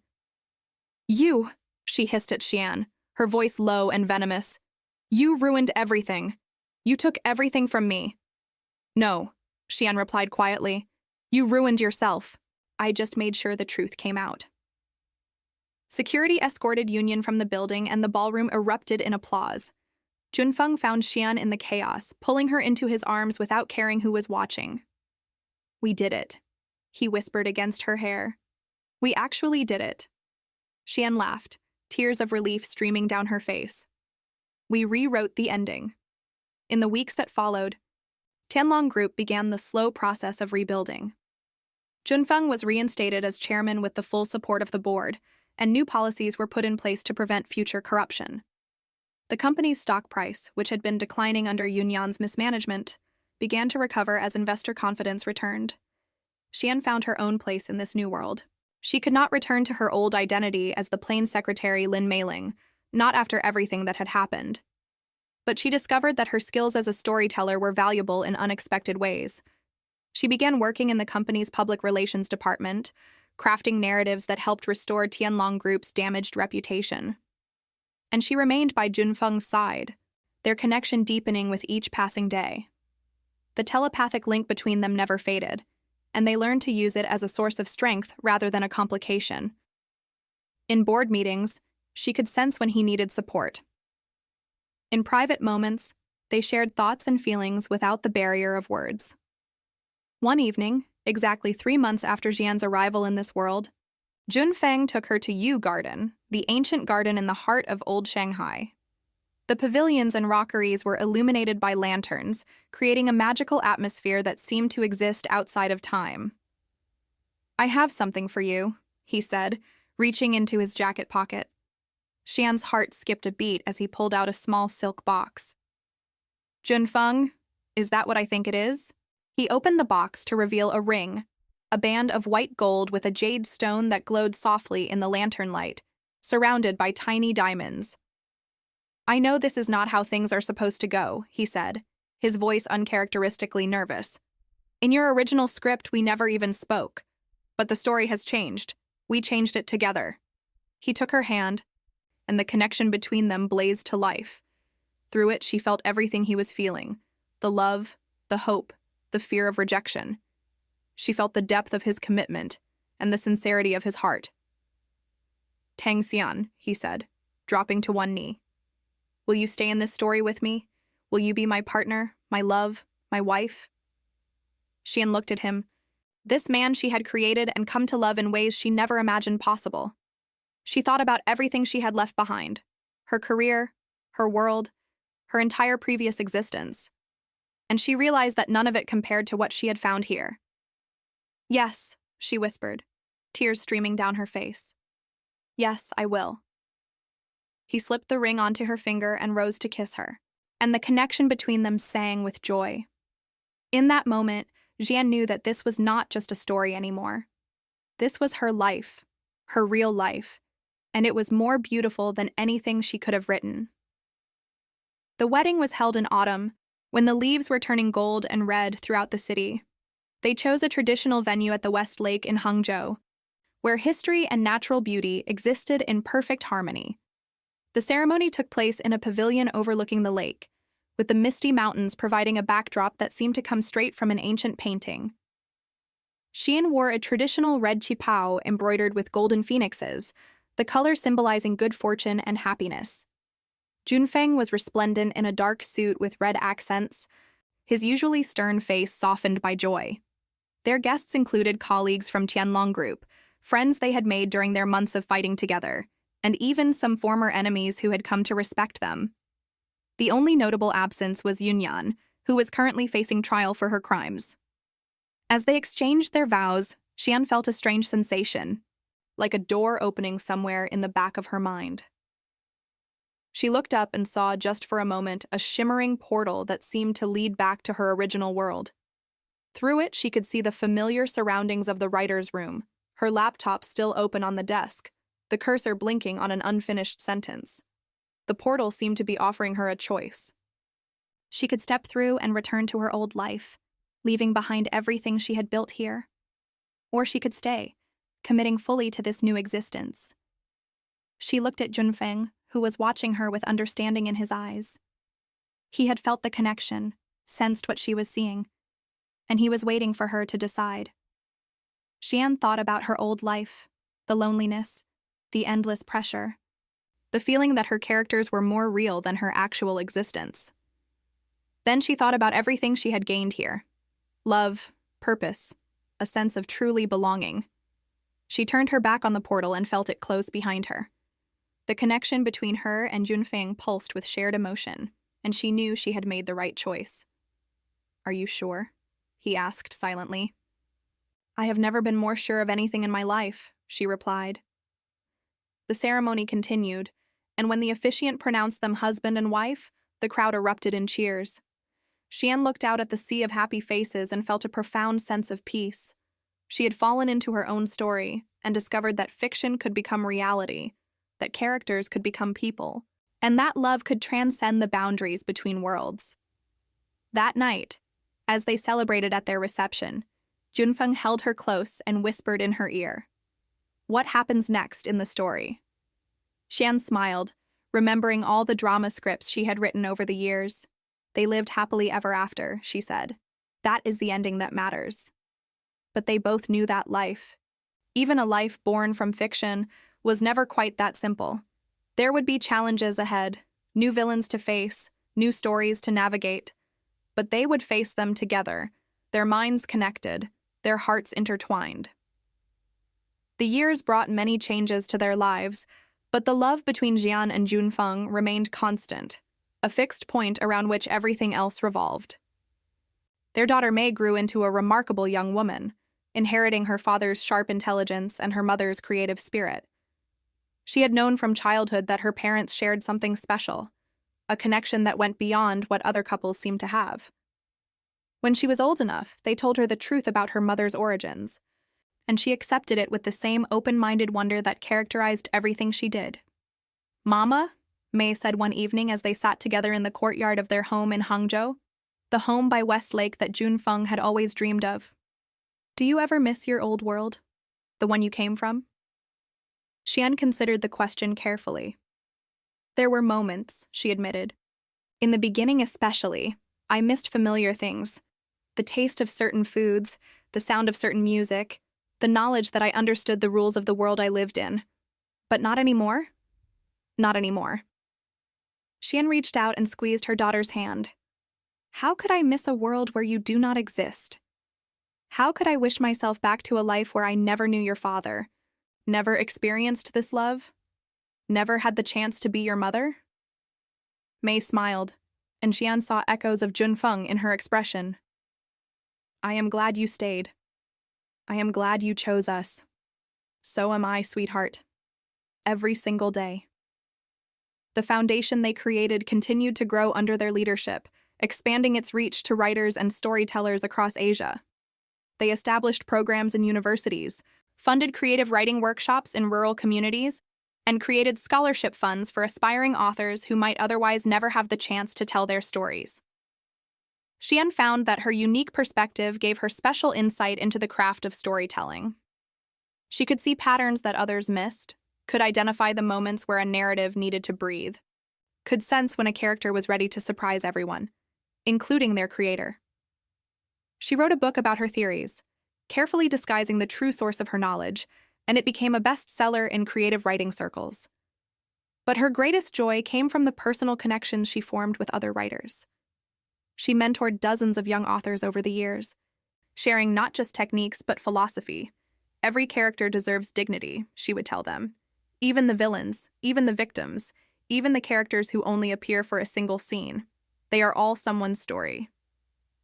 You, she hissed at Xian, her voice low and venomous. You ruined everything. You took everything from me. No, Xian replied quietly. You ruined yourself. I just made sure the truth came out. Security escorted Yunyan from the building and the ballroom erupted in applause. Junfeng found Xian in the chaos, pulling her into his arms without caring who was watching. "We did it," he whispered against her hair. "We actually did it." Xian laughed, tears of relief streaming down her face. "We rewrote the ending." In the weeks that followed, Tianlong Group began the slow process of rebuilding. Junfeng was reinstated as chairman with the full support of the board, and new policies were put in place to prevent future corruption. The company's stock price, which had been declining under Yunyan's mismanagement, began to recover as investor confidence returned. Xian found her own place in this new world. She could not return to her old identity as the plain secretary Lin Meiling, not after everything that had happened. But she discovered that her skills as a storyteller were valuable in unexpected ways. She began working in the company's public relations department, crafting narratives that helped restore Tianlong Group's damaged reputation. And she remained by Junfeng's side, their connection deepening with each passing day. The telepathic link between them never faded, and they learned to use it as a source of strength rather than a complication. In board meetings, she could sense when he needed support. In private moments, they shared thoughts and feelings without the barrier of words. One evening, exactly 3 months after Xian's arrival in this world, Junfeng took her to Yu Garden, the ancient garden in the heart of old Shanghai. The pavilions and rockeries were illuminated by lanterns, creating a magical atmosphere that seemed to exist outside of time. "I have something for you," he said, reaching into his jacket pocket. Xian's heart skipped a beat as he pulled out a small silk box. "Junfeng, is that what I think it is?" He opened the box to reveal a ring, a band of white gold with a jade stone that glowed softly in the lantern light, surrounded by tiny diamonds. "I know this is not how things are supposed to go," he said, his voice uncharacteristically nervous. "In your original script, we never even spoke. But the story has changed. We changed it together." He took her hand, and the connection between them blazed to life. Through it, she felt everything he was feeling, the love, the hope, the fear of rejection. She felt the depth of his commitment and the sincerity of his heart. "Tang Xian," he said, dropping to one knee. "Will you stay in this story with me? Will you be my partner, my love, my wife?" Xian looked at him. This man she had created and come to love in ways she never imagined possible. She thought about everything she had left behind, her career, her world, her entire previous existence. And she realized that none of it compared to what she had found here. "Yes," she whispered, tears streaming down her face. "Yes, I will." He slipped the ring onto her finger and rose to kiss her, and the connection between them sang with joy. In that moment, Xian knew that this was not just a story anymore. This was her life, her real life, and it was more beautiful than anything she could have written. The wedding was held in autumn, when the leaves were turning gold and red throughout the city. They chose a traditional venue at the West Lake in Hangzhou, where history and natural beauty existed in perfect harmony. The ceremony took place in a pavilion overlooking the lake, with the misty mountains providing a backdrop that seemed to come straight from an ancient painting. Xian wore a traditional red qipao embroidered with golden phoenixes, the color symbolizing good fortune and happiness. Junfeng was resplendent in a dark suit with red accents, his usually stern face softened by joy. Their guests included colleagues from Tianlong Group, friends they had made during their months of fighting together, and even some former enemies who had come to respect them. The only notable absence was Yunyan, who was currently facing trial for her crimes. As they exchanged their vows, Xian felt a strange sensation, like a door opening somewhere in the back of her mind. She looked up and saw, just for a moment, a shimmering portal that seemed to lead back to her original world. Through it, she could see the familiar surroundings of the writer's room, her laptop still open on the desk, the cursor blinking on an unfinished sentence. The portal seemed to be offering her a choice. She could step through and return to her old life, leaving behind everything she had built here. Or she could stay, committing fully to this new existence. She looked at Junfeng, who was watching her with understanding in his eyes. He had felt the connection, sensed what she was seeing, and he was waiting for her to decide. Xian thought about her old life, the loneliness, the endless pressure. the feeling that her characters were more real than her actual existence. Then she thought about everything she had gained here. Love, purpose, a sense of truly belonging. She turned her back on the portal and felt it close behind her. The connection between her and Junfeng pulsed with shared emotion, and she knew she had made the right choice. "Are you sure?" he asked silently. "I have never been more sure of anything in my life," she replied. The ceremony continued, and when the officiant pronounced them husband and wife, the crowd erupted in cheers. Xian looked out at the sea of happy faces and felt a profound sense of peace. She had fallen into her own story and discovered that fiction could become reality, that characters could become people, and that love could transcend the boundaries between worlds. That night, as they celebrated at their reception, Junfeng held her close and whispered in her ear, "What happens next in the story?" Xian smiled, remembering all the drama scripts she had written over the years. "They lived happily ever after," she said. "That is the ending that matters." But they both knew that life, even a life born from fiction, was never quite that simple. There would be challenges ahead, new villains to face, new stories to navigate. But they would face them together, their minds connected, their hearts intertwined. The years brought many changes to their lives, but the love between Xian and Junfeng remained constant, a fixed point around which everything else revolved. Their daughter Mei grew into a remarkable young woman, inheriting her father's sharp intelligence and her mother's creative spirit. She had known from childhood that her parents shared something special, a connection that went beyond what other couples seemed to have. When she was old enough, they told her the truth about her mother's origins, and she accepted it with the same open-minded wonder that characterized everything she did. "Mama," Mei said one evening as they sat together in the courtyard of their home in Hangzhou, the home by West Lake that Junfeng had always dreamed of. "Do you ever miss your old world? The one you came from?" Xian considered the question carefully. "There were moments," she admitted. "In the beginning especially, I missed familiar things. The taste of certain foods, the sound of certain music, the knowledge that I understood the rules of the world I lived in. But not anymore? Not anymore." Xian reached out and squeezed her daughter's hand. "How could I miss a world where you do not exist? How could I wish myself back to a life where I never knew your father, never experienced this love, never had the chance to be your mother?" Mei smiled, and Xian saw echoes of Junfeng in her expression. "I am glad you stayed. I am glad you chose us. So am I, sweetheart. Every single day." The foundation they created continued to grow under their leadership, expanding its reach to writers and storytellers across Asia. They established programs in universities, funded creative writing workshops in rural communities, and created scholarship funds for aspiring authors who might otherwise never have the chance to tell their stories. Xian found that her unique perspective gave her special insight into the craft of storytelling. She could see patterns that others missed, could identify the moments where a narrative needed to breathe, could sense when a character was ready to surprise everyone, including their creator. She wrote a book about her theories, carefully disguising the true source of her knowledge, and it became a bestseller in creative writing circles. But her greatest joy came from the personal connections she formed with other writers. She mentored dozens of young authors over the years, sharing not just techniques but philosophy. "Every character deserves dignity," she would tell them. "Even the villains, even the victims, even the characters who only appear for a single scene. They are all someone's story."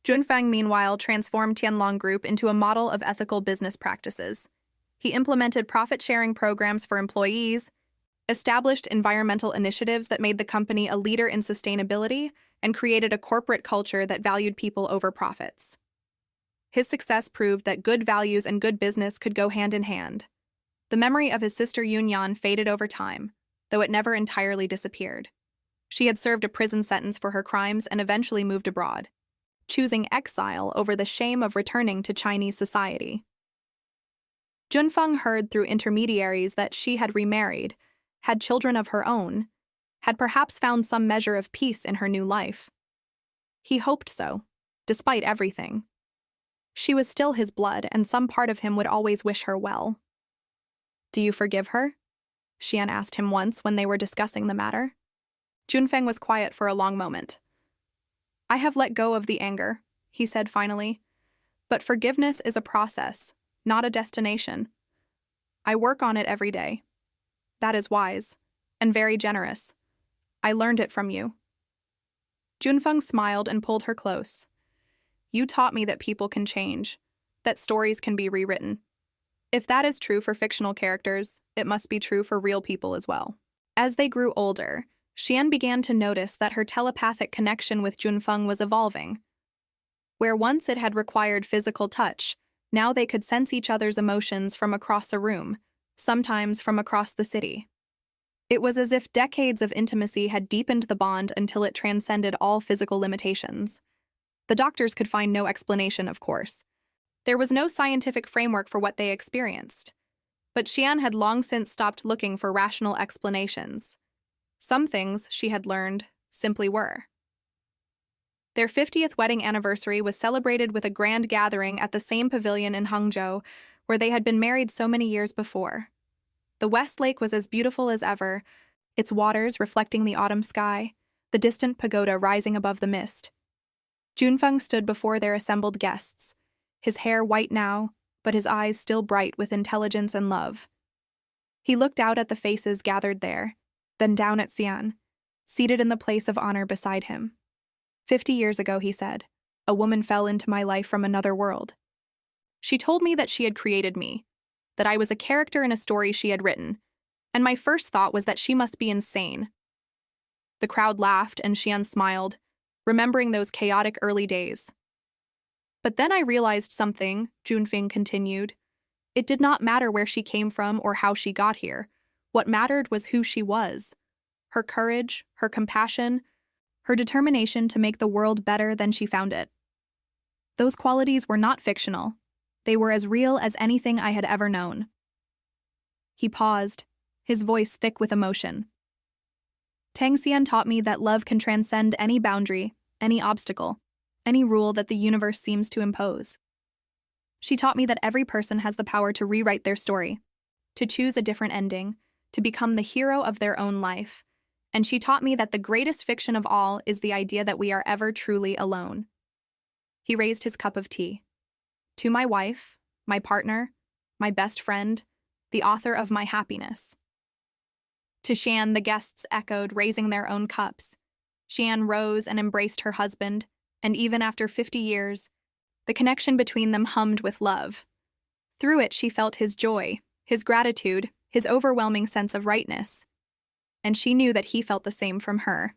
Junfeng, meanwhile, transformed Tianlong Group into a model of ethical business practices. He implemented profit-sharing programs for employees, established environmental initiatives that made the company a leader in sustainability, and created a corporate culture that valued people over profits. His success proved that good values and good business could go hand in hand. The memory of his sister Yunyan faded over time, though it never entirely disappeared. She had served a prison sentence for her crimes and eventually moved abroad, choosing exile over the shame of returning to Chinese society. Junfeng heard through intermediaries that she had remarried, had children of her own, had perhaps found some measure of peace in her new life. He hoped so, despite everything. She was still his blood, and some part of him would always wish her well. "Do you forgive her?" Xian asked him once when they were discussing the matter. Junfeng was quiet for a long moment. I have let go of the anger, he said finally. But forgiveness is a process, not a destination. I work on it every day. That is wise, and very generous. I learned it from you. Junfeng smiled and pulled her close. You taught me that people can change, that stories can be rewritten. If that is true for fictional characters, it must be true for real people as well. As they grew older, Xian began to notice that her telepathic connection with Junfeng was evolving. Where once it had required physical touch, now they could sense each other's emotions from across a room, sometimes from across the city. It was as if decades of intimacy had deepened the bond until it transcended all physical limitations. The doctors could find no explanation, of course. There was no scientific framework for what they experienced. But Xian had long since stopped looking for rational explanations. Some things, she had learned, simply were. Their 50th wedding anniversary was celebrated with a grand gathering at the same pavilion in Hangzhou, where they had been married so many years before. The West Lake was as beautiful as ever, its waters reflecting the autumn sky, the distant pagoda rising above the mist. Junfeng stood before their assembled guests, his hair white now, but his eyes still bright with intelligence and love. He looked out at the faces gathered there, then down at Xian, seated in the place of honor beside him. 50 years ago, he said, a woman fell into my life from another world. She told me that she had created me, that I was a character in a story she had written, and my first thought was that she must be insane. The crowd laughed and Xian smiled, remembering those chaotic early days. But then I realized something, Junfeng continued. It did not matter where she came from or how she got here. What mattered was who she was. Her courage, her compassion, her determination to make the world better than she found it. Those qualities were not fictional. They were as real as anything I had ever known. He paused, his voice thick with emotion. Tang Xian taught me that love can transcend any boundary, any obstacle, any rule that the universe seems to impose. She taught me that every person has the power to rewrite their story, to choose a different ending, to become the hero of their own life. And she taught me that the greatest fiction of all is the idea that we are ever truly alone. He raised his cup of tea. To my wife, my partner, my best friend, the author of my happiness. To Xian, the guests echoed, raising their own cups. Xian rose and embraced her husband, and even after 50 years, the connection between them hummed with love. Through it, she felt his joy, his gratitude, his overwhelming sense of rightness. And she knew that he felt the same from her.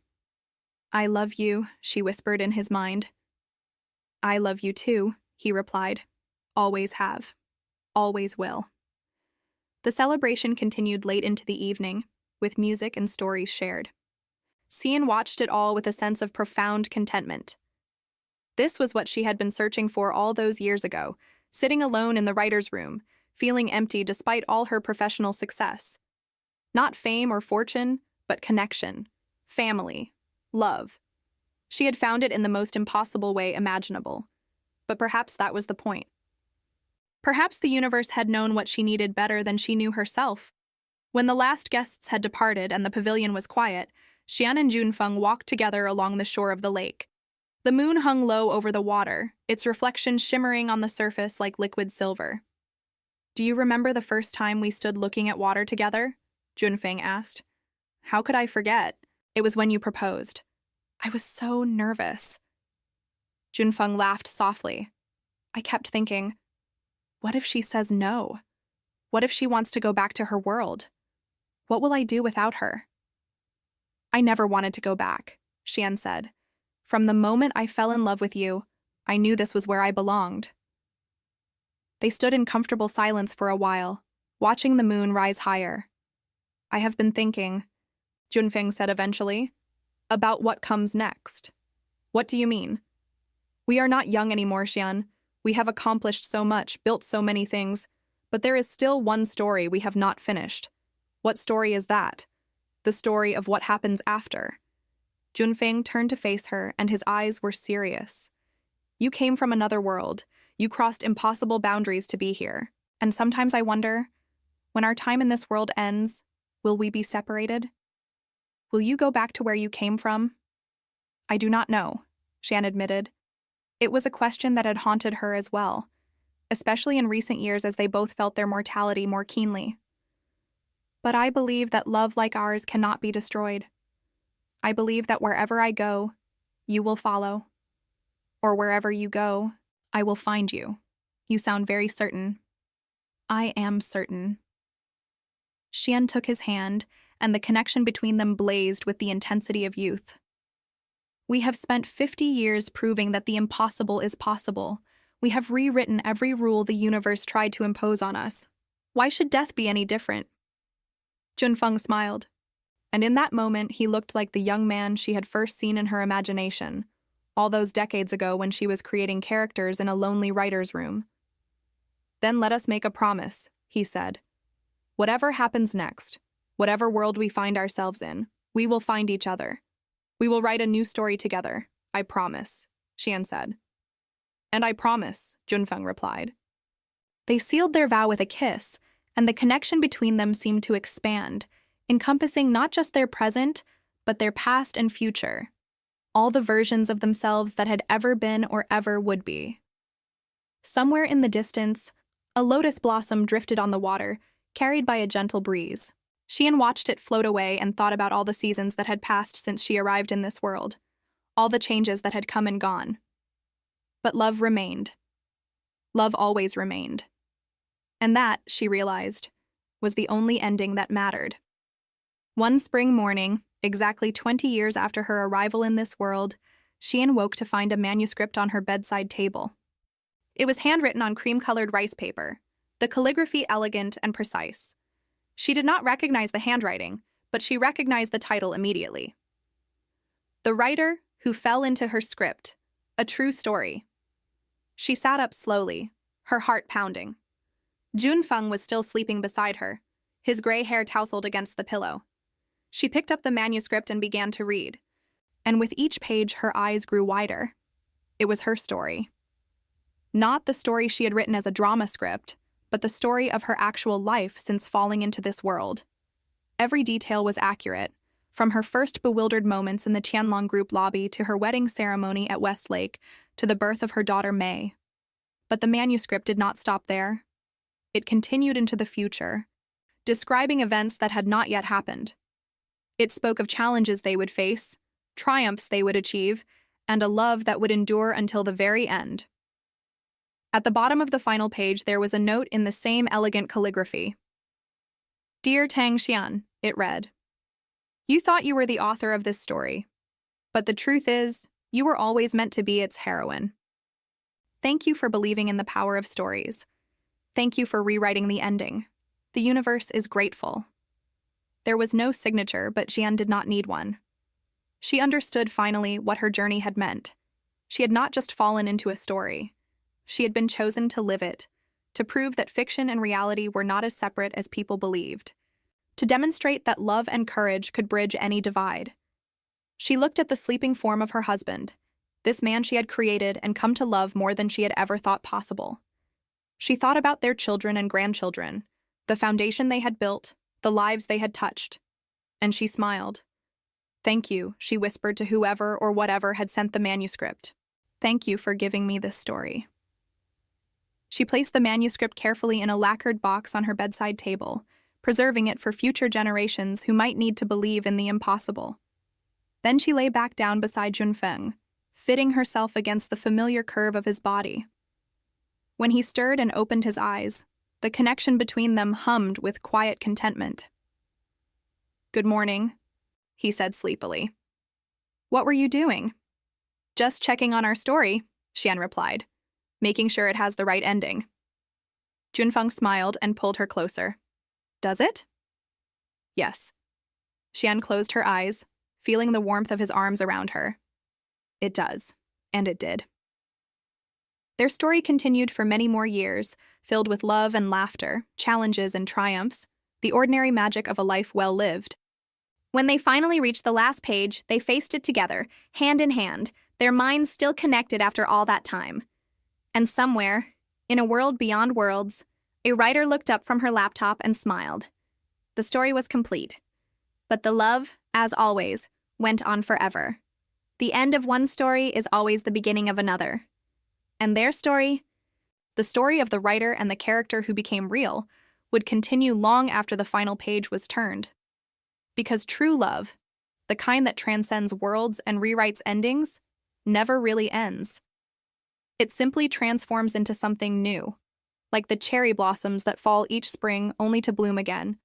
I love you, she whispered in his mind. I love you too, he replied. Always have. Always will. The celebration continued late into the evening, with music and stories shared. Xian watched it all with a sense of profound contentment. This was what she had been searching for all those years ago, sitting alone in the writer's room, feeling empty despite all her professional success. Not fame or fortune, but connection, family, love. She had found it in the most impossible way imaginable. But perhaps that was the point. Perhaps the universe had known what she needed better than she knew herself. When the last guests had departed and the pavilion was quiet, Xian and Junfeng walked together along the shore of the lake. The moon hung low over the water, its reflection shimmering on the surface like liquid silver. Do you remember the first time we stood looking at water together? Junfeng asked. How could I forget? It was when you proposed. I was so nervous. Junfeng laughed softly. I kept thinking, what if she says no? What if she wants to go back to her world? What will I do without her? I never wanted to go back, Xian said. From the moment I fell in love with you, I knew this was where I belonged. They stood in comfortable silence for a while, watching the moon rise higher. I have been thinking, Junfeng said eventually, about what comes next. What do you mean? We are not young anymore, Xian. We have accomplished so much, built so many things, but there is still one story we have not finished. What story is that? The story of what happens after. Junfeng turned to face her, and his eyes were serious. You came from another world. You crossed impossible boundaries to be here. And sometimes I wonder, when our time in this world ends, Will we be separated? Will you go back to where you came from? I do not know, Shan admitted. It was a question that had haunted her as well, especially in recent years as they both felt their mortality more keenly. But I believe that love like ours cannot be destroyed. I believe that wherever I go, you will follow. Or wherever you go, I will find you. You sound very certain. I am certain. Xian took his hand, and the connection between them blazed with the intensity of youth. We have spent 50 years proving that the impossible is possible. We have rewritten every rule the universe tried to impose on us. Why should death be any different? Junfeng smiled, and in that moment he looked like the young man she had first seen in her imagination, all those decades ago when she was creating characters in a lonely writer's room. Then let us make a promise, he said. Whatever happens next, whatever world we find ourselves in, we will find each other. We will write a new story together, I promise, Xian said. And I promise, Junfeng replied. They sealed their vow with a kiss, and the connection between them seemed to expand, encompassing not just their present, but their past and future, all the versions of themselves that had ever been or ever would be. Somewhere in the distance, a lotus blossom drifted on the water, carried by a gentle breeze. Xian watched it float away and thought about all the seasons that had passed since she arrived in this world, all the changes that had come and gone. But love remained. Love always remained. And that, she realized, was the only ending that mattered. One spring morning, exactly 20 years after her arrival in this world, Xian woke to find a manuscript on her bedside table. It was handwritten on cream-colored rice paper, the calligraphy elegant and precise. She did not recognize the handwriting, but she recognized the title immediately. The Writer Who Fell into Her Script, A True Story. She sat up slowly, her heart pounding. Junfeng was still sleeping beside her, his gray hair tousled against the pillow. She picked up the manuscript and began to read, and with each page her eyes grew wider. It was her story. Not the story she had written as a drama script, but the story of her actual life since falling into this world. Every detail was accurate, from her first bewildered moments in the Qianlong Group lobby to her wedding ceremony at Westlake to the birth of her daughter May. But the manuscript did not stop there. It continued into the future, describing events that had not yet happened. It spoke of challenges they would face, triumphs they would achieve, and a love that would endure until the very end. At the bottom of the final page, there was a note in the same elegant calligraphy. Dear Tang Xian, it read. You thought you were the author of this story, but the truth is, you were always meant to be its heroine. Thank you for believing in the power of stories. Thank you for rewriting the ending. The universe is grateful. There was no signature, but Xian did not need one. She understood finally what her journey had meant. She had not just fallen into a story. She had been chosen to live it, to prove that fiction and reality were not as separate as people believed, to demonstrate that love and courage could bridge any divide. She looked at the sleeping form of her husband, this man she had created and come to love more than she had ever thought possible. She thought about their children and grandchildren, the foundation they had built, the lives they had touched, and she smiled. Thank you, she whispered to whoever or whatever had sent the manuscript. Thank you for giving me this story. She placed the manuscript carefully in a lacquered box on her bedside table, preserving it for future generations who might need to believe in the impossible. Then she lay back down beside Junfeng, fitting herself against the familiar curve of his body. When he stirred and opened his eyes, the connection between them hummed with quiet contentment. Good morning, he said sleepily. What were you doing? Just checking on our story, Xian replied, making sure it has the right ending. Junfeng smiled and pulled her closer. Does it? Yes. Xian closed her eyes, feeling the warmth of his arms around her. It does, and it did. Their story continued for many more years, filled with love and laughter, challenges and triumphs, the ordinary magic of a life well lived. When they finally reached the last page, they faced it together, hand in hand, their minds still connected after all that time. And somewhere, in a world beyond worlds, a writer looked up from her laptop and smiled. The story was complete. But the love, as always, went on forever. The end of one story is always the beginning of another. And their story, the story of the writer and the character who became real, would continue long after the final page was turned. Because true love, the kind that transcends worlds and rewrites endings, never really ends. It simply transforms into something new, like the cherry blossoms that fall each spring only to bloom again,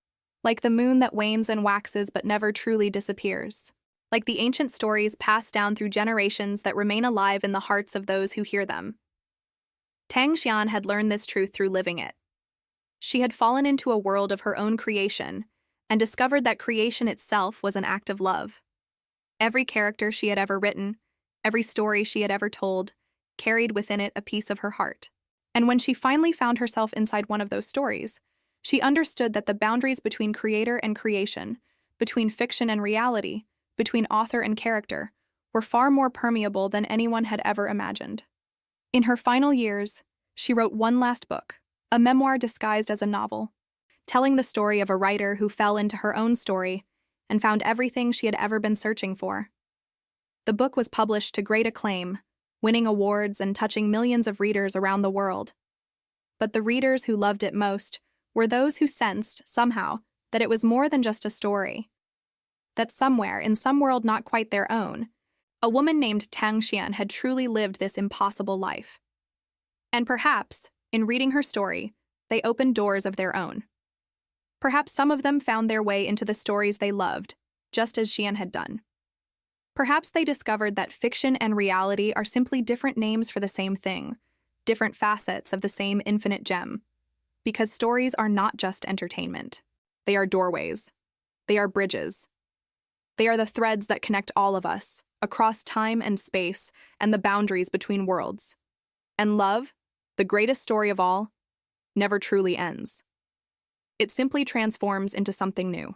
like the moon that wanes and waxes but never truly disappears, like the ancient stories passed down through generations that remain alive in the hearts of those who hear them. Tang Xian had learned this truth through living it. She had fallen into a world of her own creation and discovered that creation itself was an act of love. Every character she had ever written, every story she had ever told, carried within it a piece of her heart. And when she finally found herself inside one of those stories, she understood that the boundaries between creator and creation, between fiction and reality, between author and character, were far more permeable than anyone had ever imagined. In her final years, she wrote one last book, a memoir disguised as a novel, telling the story of a writer who fell into her own story and found everything she had ever been searching for. The book was published to great acclaim, winning awards and touching millions of readers around the world. But the readers who loved it most were those who sensed, somehow, that it was more than just a story. That somewhere, in some world not quite their own, a woman named Tang Xian had truly lived this impossible life. And perhaps, in reading her story, they opened doors of their own. Perhaps some of them found their way into the stories they loved, just as Xian had done. Perhaps they discovered that fiction and reality are simply different names for the same thing, different facets of the same infinite gem. Because stories are not just entertainment. They are doorways. They are bridges. They are the threads that connect all of us, across time and space, and the boundaries between worlds. And love, the greatest story of all, never truly ends. It simply transforms into something new.